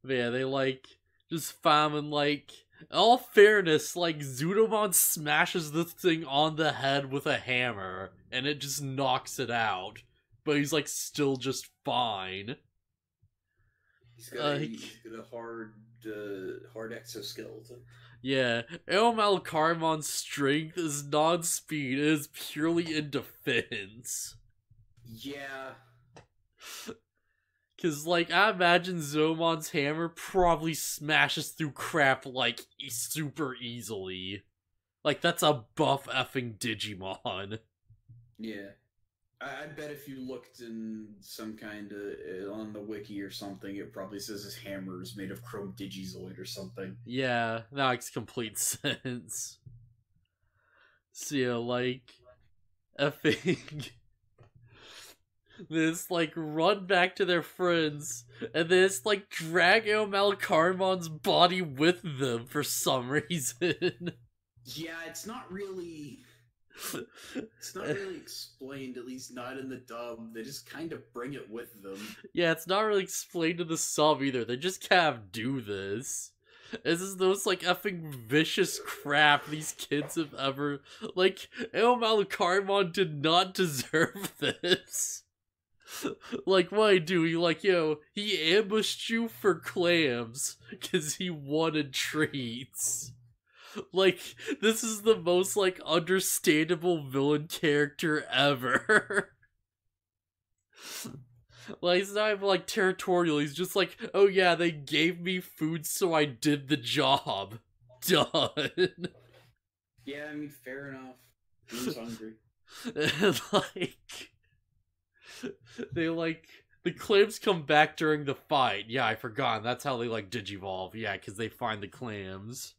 But yeah, they, like, just spam and, like... In all fairness, like, Zudomon smashes this thing on the head with a hammer, and it just knocks it out. But he's, like, still just fine. He's got a hard exoskeleton. Yeah, Anomalocarimon's strength is non-speed, it is purely in defense. Yeah. Cause, like, I imagine Zomon's hammer probably smashes through crap, like, super easily. Like, that's a buff effing Digimon. Yeah. I bet if you looked in some kind of, on the wiki or something, it probably says his hammer is made of chrome Digizoid or something. Yeah, that makes complete sense. So, yeah, like, effing... This, like, run back to their friends, and this, like, drag Anomalocarimon's body with them for some reason. Yeah, it's not really explained, at least not in the dub. They just kind of bring it with them. Yeah, it's not really explained in the sub either. They just kind of do this. This is the most, like, effing vicious crap these kids have ever... Like, Anomalocarimon did not deserve this. Like, what I do? He, like, he ambushed you for clams because he wanted treats. Like, this is the most, like, understandable villain character ever. Like, he's not even, like, territorial. He's just like, oh yeah, they gave me food so I did the job. Done. Yeah, I mean, fair enough. He was hungry. And, like... They, like, the clams come back during the fight. Yeah, I forgot. That's how they, like, Digivolve. Yeah, because they find the clams.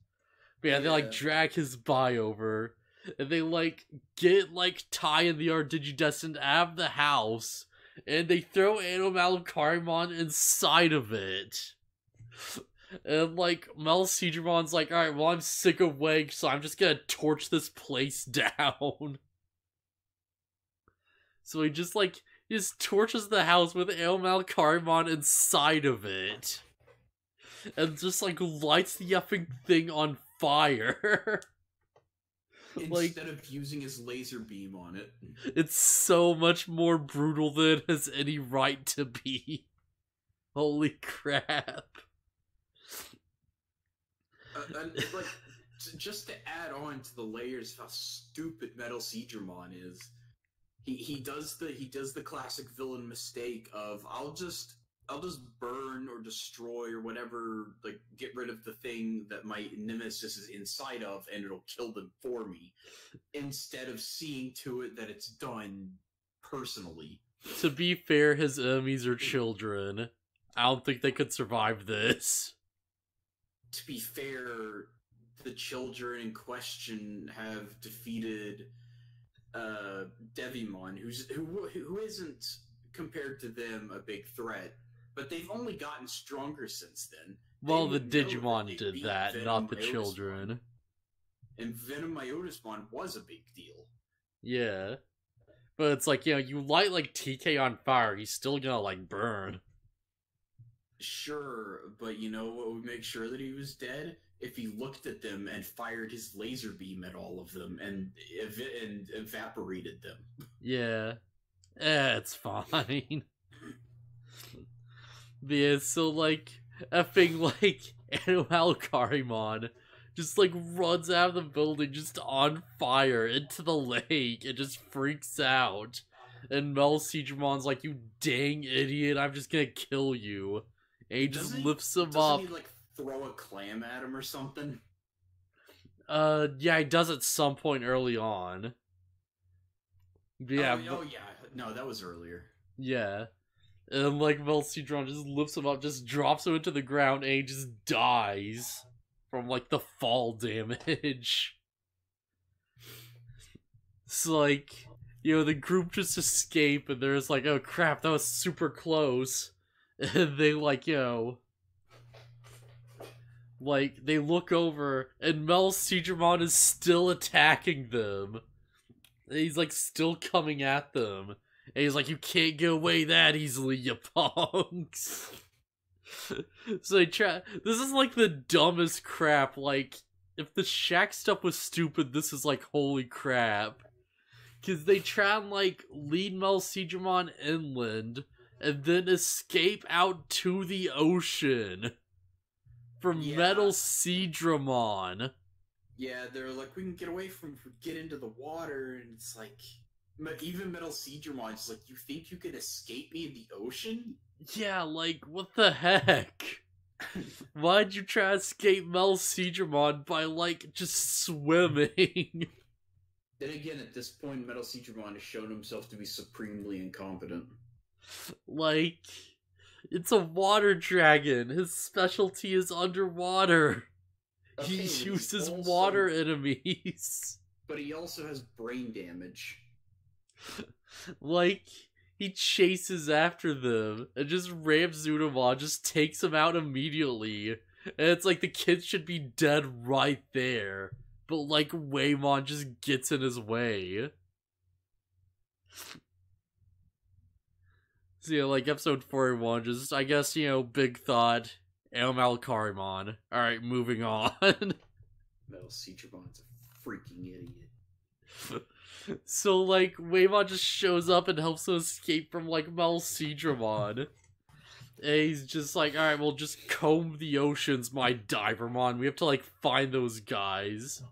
But yeah, they, like, drag his body over. And they, like, get, like, Tai and the Digidestined out of the house. And they throw Anomalocarimon inside of it. And, like, Melcidramon's like, alright, well, I'm sick of waiting, so I'm just gonna torch this place down. So he just, like... He just torches the house with Anomalocarimon inside of it. And just, like, lights the effing thing on fire. Instead of using his laser beam on it. It's so much more brutal than it has any right to be. Holy crap. And, like, just to add on to the layers of how stupid Melcidramon is... He does the classic villain mistake of I'll just burn or destroy or whatever, like get rid of the thing that my nemesis is inside of and it'll kill them for me, instead of seeing to it that it's done personally. To be fair, his enemies are children. I don't think they could survive this. To be fair, the children in question have defeated Devimon, who isn't, compared to them, a big threat, but they've only gotten stronger since then. Well, the Digimon did that, not the children. And Venom Iotismon was a big deal. Yeah. But it's like, you light, like, TK on fire, he's still gonna, like, burn. Sure, but you know what would make sure that he was dead? If he looked at them and fired his laser beam at all of them and evaporated them. Yeah. It's fine. But yeah, so, like, effing, like, Anomalocarimon just, like, runs out of the building just on fire into the lake and just freaks out. And Melcidramon's like, you dang idiot, I'm just gonna kill you. And he just lifts him up. Doesn't he, like, throw a clam at him or something? Yeah, he does at some point early on. Yeah. Oh, yeah. No, that was earlier. Yeah. And, like, Melcedron just lifts him up, just drops him into the ground, and he just dies from, like, the fall damage. It's like, you know, the group just escape, and there's like, oh crap, that was super close. And they, like, you know, like, they look over, and Mel Seedramon is still attacking them. And he's, like, still coming at them. And he's like, you can't get away that easily, you punks. So they try. This is, like, the dumbest crap. Like, if the Shaq stuff was stupid, this is, like, holy crap. Because they try and, like, lead Mel Seedramon inland, and then escape out to the ocean. From Metal Seedramon. Yeah, they're like, we can get away from, get into the water, and it's like, even Metal Seedramon's like, you think you could escape me in the ocean? Yeah, like, what the heck? Why'd you try to escape Metal Seedramon by, like, just swimming? Then again, at this point, Metal Seedramon has shown himself to be supremely incompetent. Like, it's a water dragon. His specialty is underwater. Okay, he uses water enemies. But he also has brain damage. Like, he chases after them, and just Ramzunamon just takes him out immediately. And it's like the kids should be dead right there. But, like, Waymon just gets in his way. So, yeah, like, episode 41, just, I guess, you know, big thought. Anomalocarimon. Alright, moving on. Metal Seedramon's a freaking idiot. So, like, Waymon just shows up and helps him escape from, like, Metal Seedramon. And he's just like, alright, well, just comb the oceans, my Divermon. We have to, like, find those guys.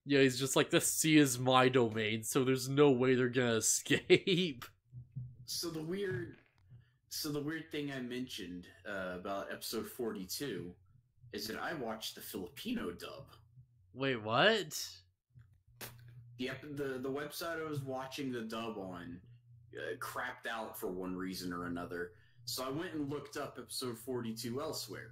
Yeah, he's just like, the sea is my domain, so there's no way they're gonna escape. So the weird thing I mentioned about episode 42 is that I watched the Filipino dub. Wait, what? The website I was watching the dub on crapped out for one reason or another, so I went and looked up episode 42 elsewhere,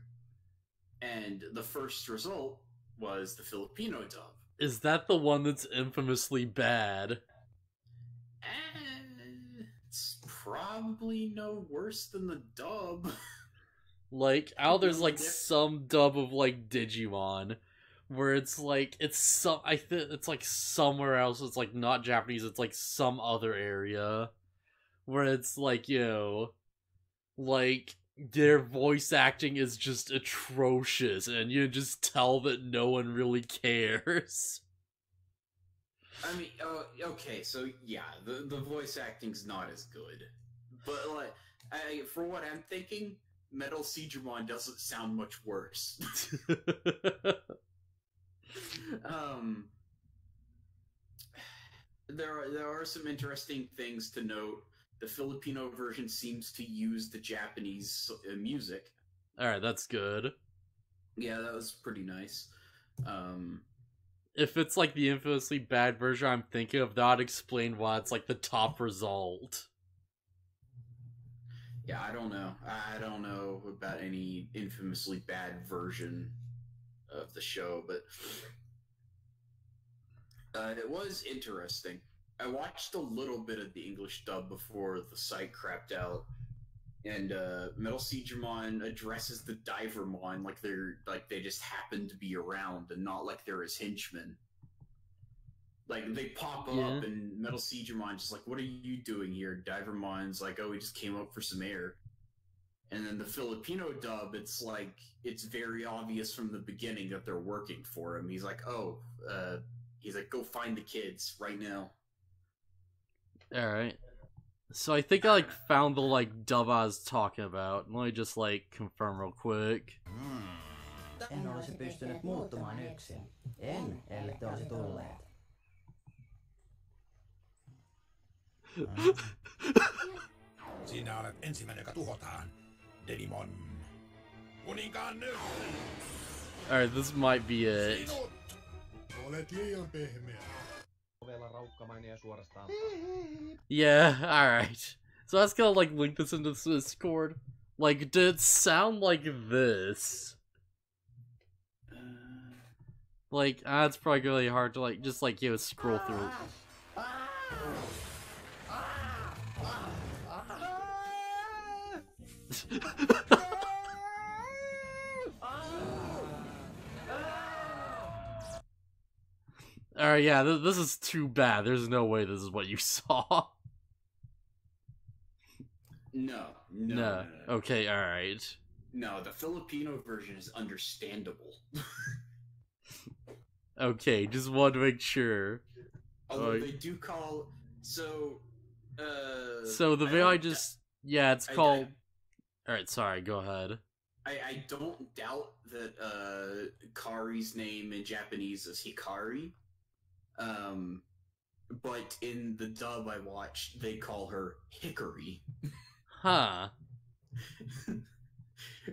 and the first result was the Filipino dub. Is that the one that's infamously bad? It's probably no worse than the dub. Like, there's like some dub of like Digimon where it's like it's like somewhere else. It's like not Japanese. It's like some other area where it's like, you know, like their voice acting is just atrocious, and you just tell that no one really cares. I mean, okay, so yeah, the voice acting's not as good, but like, for what I'm thinking, Metal Seedramon doesn't sound much worse. There are some interesting things to note. The Filipino version seems to use the Japanese music. Alright, that's good. Yeah, that was pretty nice. If it's like the infamously bad version I'm thinking of, that'd explain why it's like the top result. Yeah, I don't know. I don't know about any infamously bad version of the show, but it was interesting. I watched a little bit of the English dub before the site crapped out, and Metal Seedramon addresses the Divermon like they just happen to be around and not like they're his henchmen. Like, they pop up and Metal Seedramon's just like, what are you doing here? Divermon's like, oh, we just came up for some air. And then the Filipino dub, it's like, it's very obvious from the beginning that they're working for him. He's like, oh, he's like, go find the kids right now. Alright. So I think I, like, found the, like, dub I was talking about. Let me just, like, confirm real quick. En olisi pystynyt muuttumaan yksin. En, ellette olisi tulleet. Sinä olet ensimmäinen, joka tuhotaan. Digimon. Kuninkaan nyt! Alright, this might be it. Sinut! Olet liian pehmeä. Yeah, alright. So that's gonna, like, link this into Discord. Like, did it sound like this? Like, it's probably really hard to, like, just, like, you know, scroll through. Alright, yeah, this is too bad. There's no way this is what you saw. No. Okay, alright. No, the Filipino version is understandable. Okay, just want to make sure. Although they do call... So the video it's called... Alright, sorry, go ahead. I don't doubt that Kari's name in Japanese is Hikari. But in the dub I watched, they call her Hickory. Huh.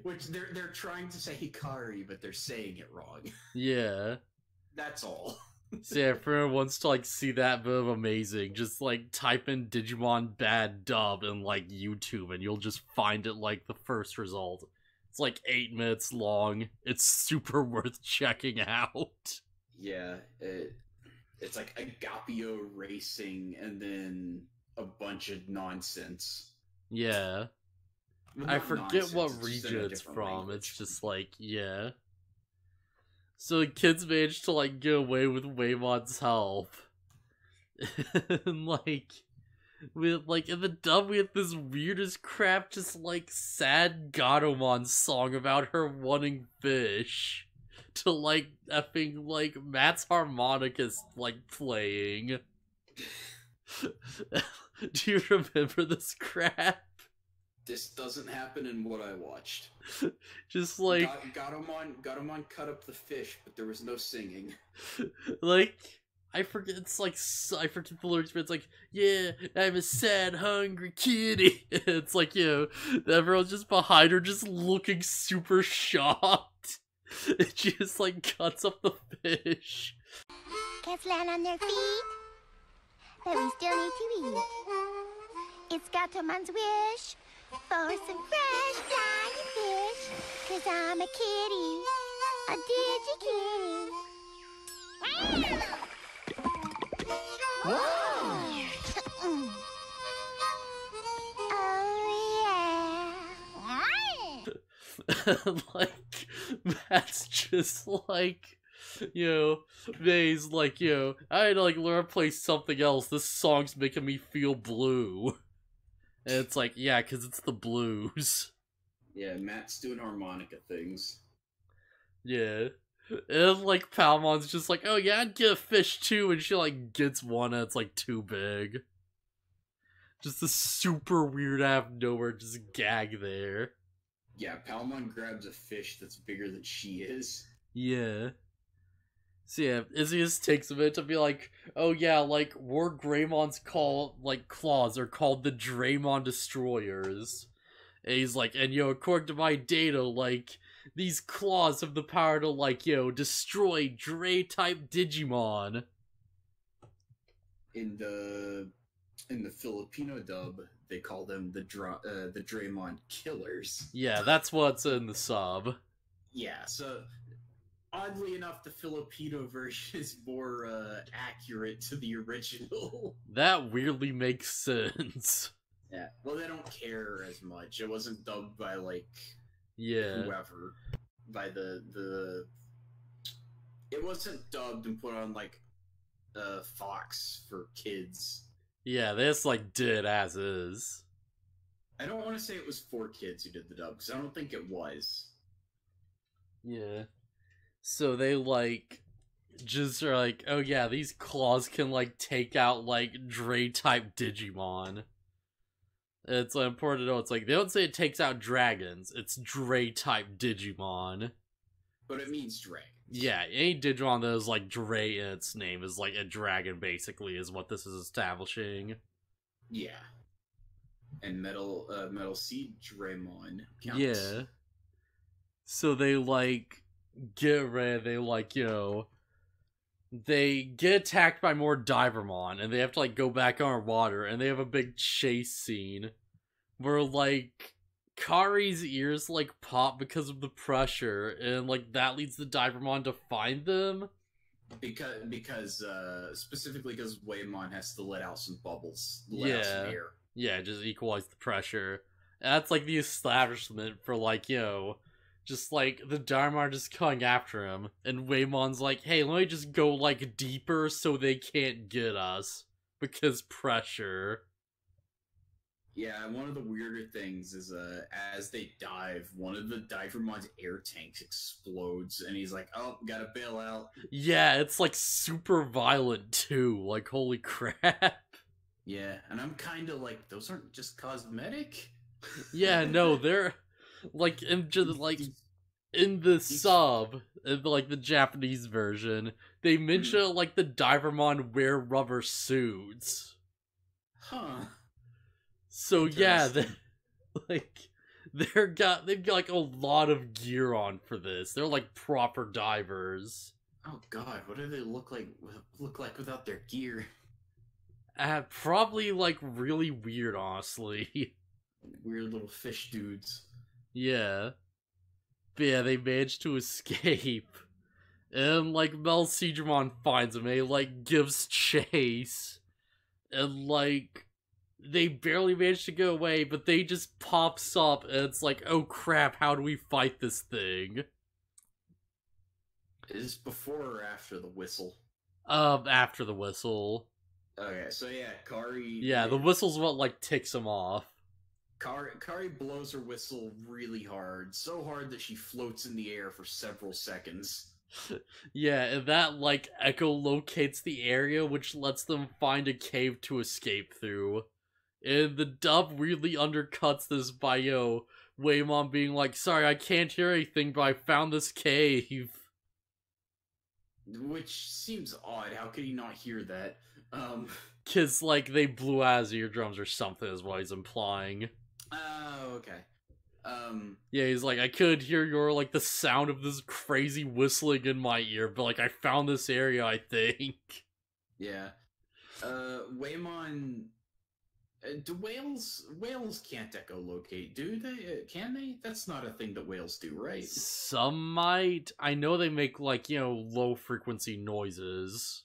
Which they're trying to say Hikari, but they're saying it wrong. Yeah. That's all. So yeah, if anyone wants to like see that bit of amazing, just like type in Digimon bad dub in like YouTube and you'll just find it like the first result. It's like 8 minutes long. It's super worth checking out. Yeah, it's like Agapio racing and then a bunch of nonsense. Yeah. Well, I forget what it's region it's from. language. It's just like, yeah. So the kids managed to like get away with Waymon's help. And like in the dub we had this weirdest crap, just like sad Gatomon song about her wanting fish. To like effing like Matt's harmonicas like playing. Do you remember this crap? This doesn't happen in what I watched. Just like Gatomon cut up the fish, but there was no singing. Like I forget. It's like I forget the lyrics, but it's like, yeah, I'm a sad, hungry kitty. It's like, everyone's just behind her, just looking super shocked. And she just like cuts up the fish. Cats land on their feet, but we still need to eat. It's Gatomon's wish for some fresh flying fish, 'cause I'm a kitty, a digi-kitty. Oh yeah. Like Matt's just like, May's like, I had to like learn to play something else. This song's making me feel blue. And it's like, yeah, 'cause it's the blues. Yeah, Matt's doing harmonica things. Yeah. And like Palmon's just like, oh yeah, I'd get a fish too, and she like gets one and it's like too big. Just a super weird out of nowhere just gag there. Yeah, Palmon grabs a fish that's bigger than she is. Yeah. So yeah, Izzy just takes a minute to be like, oh yeah, like War Greymon's claws are called the Draymon Destroyers. And he's like, and according to my data, like, these claws have the power to like, destroy Dre-type Digimon. In the Filipino dub, they call them the Draymon Killers. Yeah, that's what's in the sub. Yeah, so oddly enough, the Filipino version is more accurate to the original. That weirdly makes sense. Yeah, well, they don't care as much. It wasn't dubbed by like whoever, by the. It wasn't dubbed and put on like Fox for kids. Yeah, they just like did as is. I don't want to say it was for kids who did the dub, because I don't think it was. Yeah. So they like just are like, oh yeah, these claws can like take out like Dre-type Digimon. It's important to know, it's like, they don't say it takes out dragons, it's Dre-type Digimon. But it means dragon. Yeah, any Digimon that is like Dre in its name is like a dragon, basically, is what this is establishing. Yeah. And Metal Seed Draymon counts. Yeah. So they like get rid, they get attacked by more Divermon, and they have to like go back underwater, and they have a big chase scene where like Kari's ears like pop because of the pressure, and like that leads the Divermon to find them. Because specifically because Waymon has to let out some bubbles, let out some air. Yeah, just equalize the pressure. That's like the establishment for like, just like the Dharma just coming after him, and Waymon's like, hey, let me just go like deeper so they can't get us because pressure. Yeah, one of the weirder things is as they dive, one of the Divermon's air tanks explodes, and he's like, oh, gotta bail out. Yeah, it's like super violent too, like holy crap. Yeah, and I'm kind of like, those aren't just cosmetic? Yeah, no, they're like in the sub, in like the Japanese version, they mention like the Divermon wear rubber suits. Huh. So yeah, they've got like a lot of gear on for this. They're like proper divers. Oh god, what do they look like without their gear? Probably like really weird, honestly. Weird little fish dudes. Yeah. But yeah, they managed to escape. And like Melcedramon finds him and he like gives chase. And like they barely manage to get away, but they just pops up and it's like, oh crap, how do we fight this thing? Is this before or after the whistle? After the whistle. Okay, so yeah, Kari... Yeah, the whistle's what, like, ticks him off. Kari blows her whistle really hard, so hard that she floats in the air for several seconds. Yeah, and that, like, echolocates the area, which lets them find a cave to escape through. And the dub weirdly undercuts this by, Waymon being like, sorry, I can't hear anything, but I found this cave. Which seems odd, how could he not hear that? Cause, like, they blew out his eardrums or something is what he's implying. Oh, okay. Yeah, he's like, I could hear the sound of this crazy whistling in my ear, but, like, I found this area, I think. Yeah. Waymon... do whales can't echolocate, do they? Can they? That's not a thing that whales do, right? Some might. I know they make, like, low frequency noises.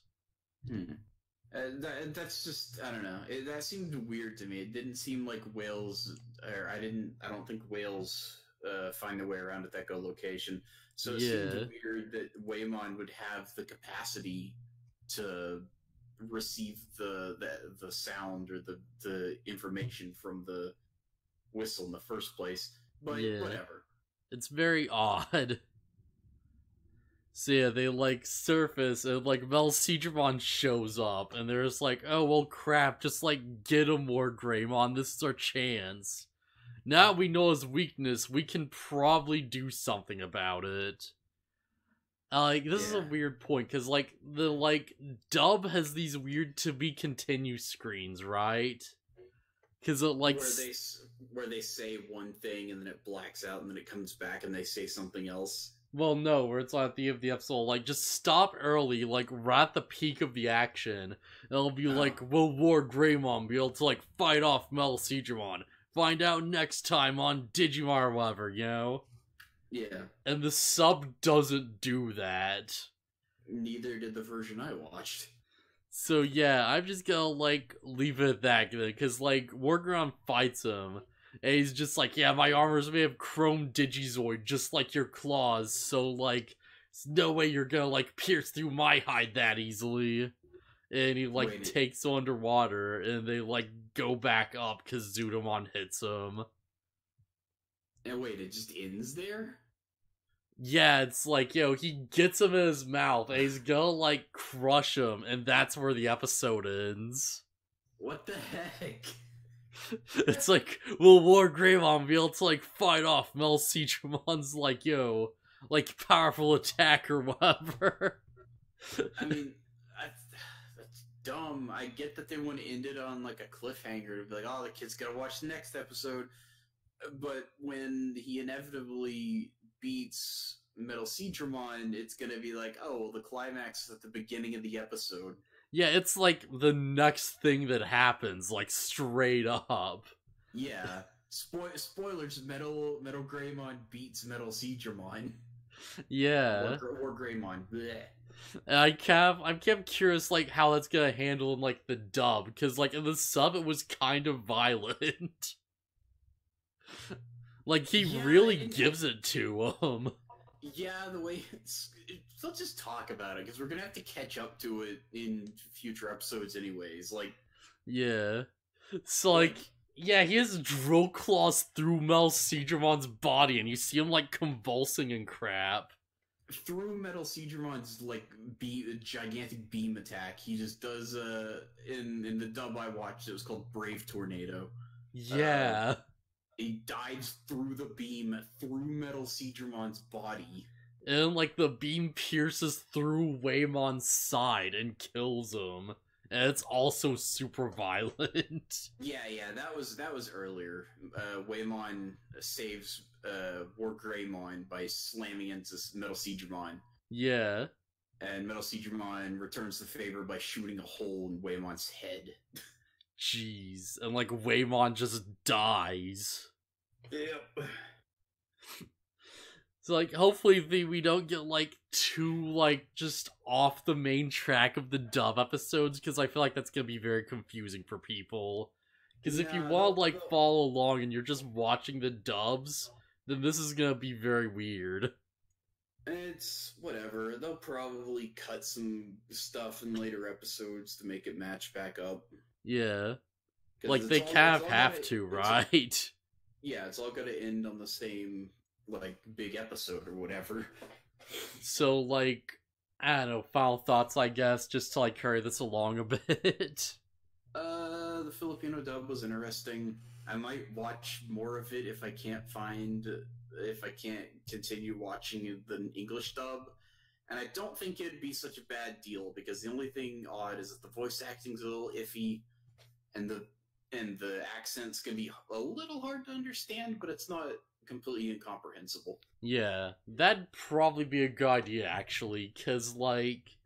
That's just, I don't know. That seemed weird to me. It didn't seem like whales, or I don't think whales find their way around at echolocation. So it seemed weird that Waymon would have the capacity to receive the sound or the information from the whistle in the first place, but whatever. It's very odd. So yeah, they like surface and like Melcedramon shows up and they're just like, oh well crap, just like get him more Greymon, this is our chance. Now we know his weakness, we can probably do something about it. Like, this is a weird point, because, like, the, like, dub has these weird to-be-continue screens, right? Because it, like... Where they say one thing, and then it blacks out, and then it comes back, and they say something else? Well, no, where it's at the end of the episode, like, just stop early, like, right at the peak of the action, and it'll be like, will War Greymon be able to, like, fight off Melcedramon? Find out next time on Digimon or whatever, Yeah. And the sub doesn't do that. Neither did the version I watched. So yeah, I'm just gonna, like, leave it at that, because, like, Warground fights him, and he's just like, yeah, my armor's made of chrome Digizoid, just like your claws, so, like, there's no way you're gonna, like, pierce through my hide that easily. And he, like, takes underwater, and they, like, go back up, because Zudomon hits him. And wait, it just ends there? Yeah, it's like, he gets him in his mouth, and he's gonna, like, crush him, and that's where the episode ends. What the heck? It's like, will War Greymon be able to, like, fight off Melcedramon's, like, like, powerful attack or whatever? I mean, that's dumb. I get that they want to end it on, like, a cliffhanger, to be like, oh, the kid's gotta watch the next episode. But when he inevitably beats Melcedramon, it's gonna be like, oh, well, the climax is at the beginning of the episode. Yeah, it's like the next thing that happens, like, straight up. Yeah. Spoilers, Metal Greymon beats Melcedramon. Yeah. Or Greymon. Blech. And I'm kept curious, like, how that's gonna handle in, like, the dub, because, like, in the sub, it was kind of violent. Like, he really gives it to him. Yeah, the way let's just talk about it, because we're gonna have to catch up to it in future episodes anyways, like... Yeah. So, like, yeah, he has drill claws through Metal Seadramon's body, and you see him, like, convulsing and crap. Through Metal Seadramon's, like, gigantic beam attack, he just does, in the dub I watched, it was called Brave Tornado. Yeah. He dives through the beam, through Metal Seadramon's body. And, like, the beam pierces through Waymon's side and kills him. And it's also super violent. Yeah, that was earlier. Waymon saves War Greymon by slamming into Metal Seadramon. Yeah. And Metal Seadramon returns the favor by shooting a hole in Waymon's head. Jeez. And, like, Waymon just dies. Yep. So, like, hopefully we don't get, like, too, like, just off the main track of the dub episodes, because I feel like that's gonna be very confusing for people. Because if you want to, like, follow along and you're just watching the dubs, then this is gonna be very weird. It's whatever. They'll probably cut some stuff in later episodes to make it match back up. Yeah. Like, they kind of have to, right? Yeah, it's all gonna end on the same... like, big episode or whatever. So, like, I don't know, final thoughts, I guess, just to, like, hurry this along a bit. The Filipino dub was interesting. I might watch more of it if I can't continue watching the English dub. And I don't think it'd be such a bad deal, because the only thing odd is that the voice acting's a little iffy, and the accents can be a little hard to understand, but it's not completely incomprehensible. Yeah, that'd probably be a good idea, actually, because, like...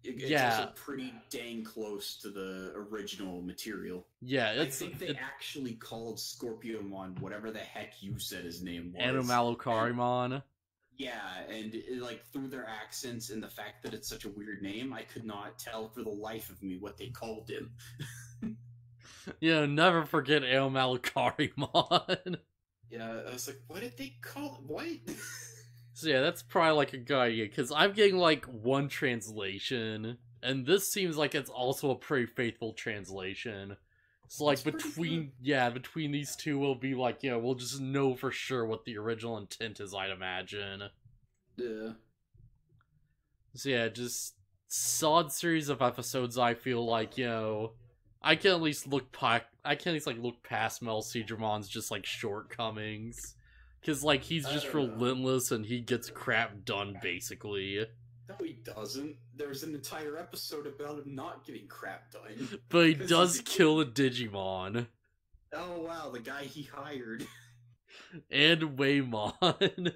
It's also pretty dang close to the original material. Yeah, I think they actually called Scorpiomon whatever the heck you said his name was. Anomalocarimon. Yeah, and like, through their accents and the fact that it's such a weird name, I could not tell for the life of me what they called him. Yeah, never forget Anomalocarimon. Yeah, I was like, what did they call it? What? So yeah, that's probably like a good idea, because I'm getting like one translation, and this seems like it's also a pretty faithful translation. So like between these two, we'll be like, we'll just know for sure what the original intent is, I'd imagine. Yeah. So yeah, just solid series of episodes. I feel like, I can at least look past Metal Seadramon's just like shortcomings. Because, like, he's just relentless and he gets crap done, basically. No, he doesn't. There's an entire episode about him not getting crap done. But he does kill a Digimon. Oh, wow, the guy he hired. And Waymon.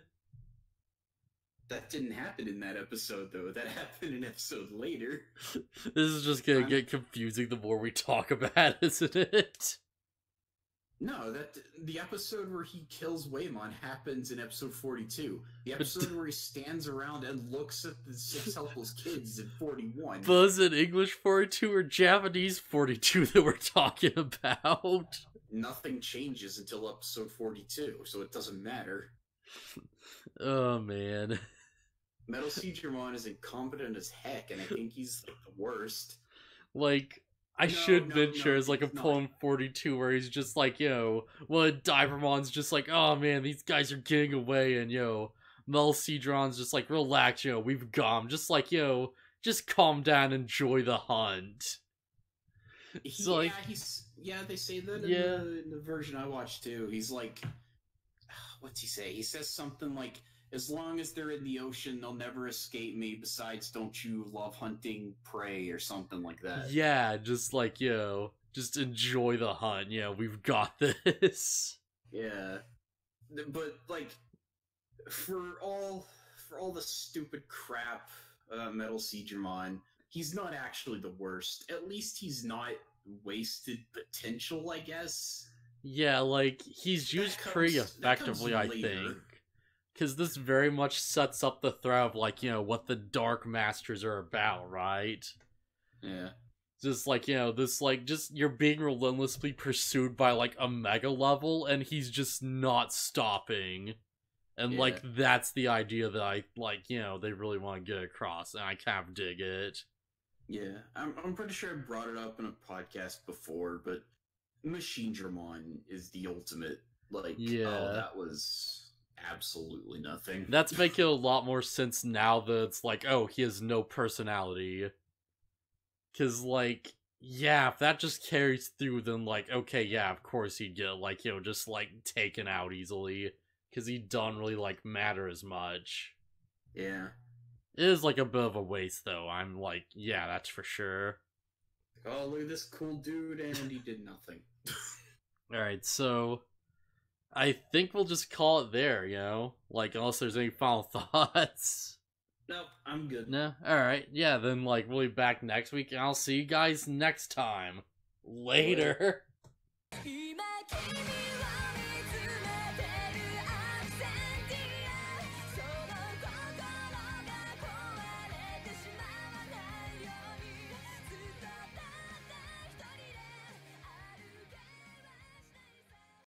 That didn't happen in that episode, though. That happened in an episode later. This is just gonna get confusing the more we talk about, isn't it? No, the episode where he kills Waymon happens in episode 42. The episode where he stands around and looks at the 6 helpless kids is in 41. But is it English 42 or Japanese 42 that we're talking about? Nothing changes until episode 42, so it doesn't matter. Oh, man. Metal Seadramon is incompetent as heck, and I think he's like, the worst. Like... I should venture as like a poem 42 where he's just like, Divermon's just like, oh man, these guys are getting away, and Metal Seadramon's just like, relax, we've got him. Just like, just calm down, enjoy the hunt. They say that in the version I watched too. He's like, what's he say? He says something like, as long as they're in the ocean, they'll never escape me. Besides, don't you love hunting prey or something like that? Yeah, just like, just enjoy the hunt. We've got this. Yeah. But, like, for all the stupid crap Metal Seadramon, he's not actually the worst. At least he's not wasted potential, I guess. Yeah, like, he's used pretty effectively, I think. Because this very much sets up the threat of, like, what the Dark Masters are about, right? Yeah. Just like, you know, this, like, just you're being relentlessly pursued by, like, a mega level, and he's just not stopping. And, like, that's the idea that I, like, you know, they really want to get across, and I kind of dig it. Yeah, I'm pretty sure I brought it up in a podcast before, but Machinedramon is the ultimate, like, oh, that was absolutely nothing. That's making a lot more sense now that it's like, oh, he has no personality. Because, like, yeah, if that just carries through, then, like, okay, yeah, of course he'd get, like, you know, just, like, taken out easily. Because he don't really, like, matter as much. Yeah. It is, like, a bit of a waste, though. I'm like, yeah, that's for sure. Oh, look at this cool dude, and he did nothing. Alright, so I think we'll just call it there, you know? Like, unless there's any final thoughts. Nope, I'm good. No? Alright, yeah, then, like, we'll be back next week, and I'll see you guys next time. Later!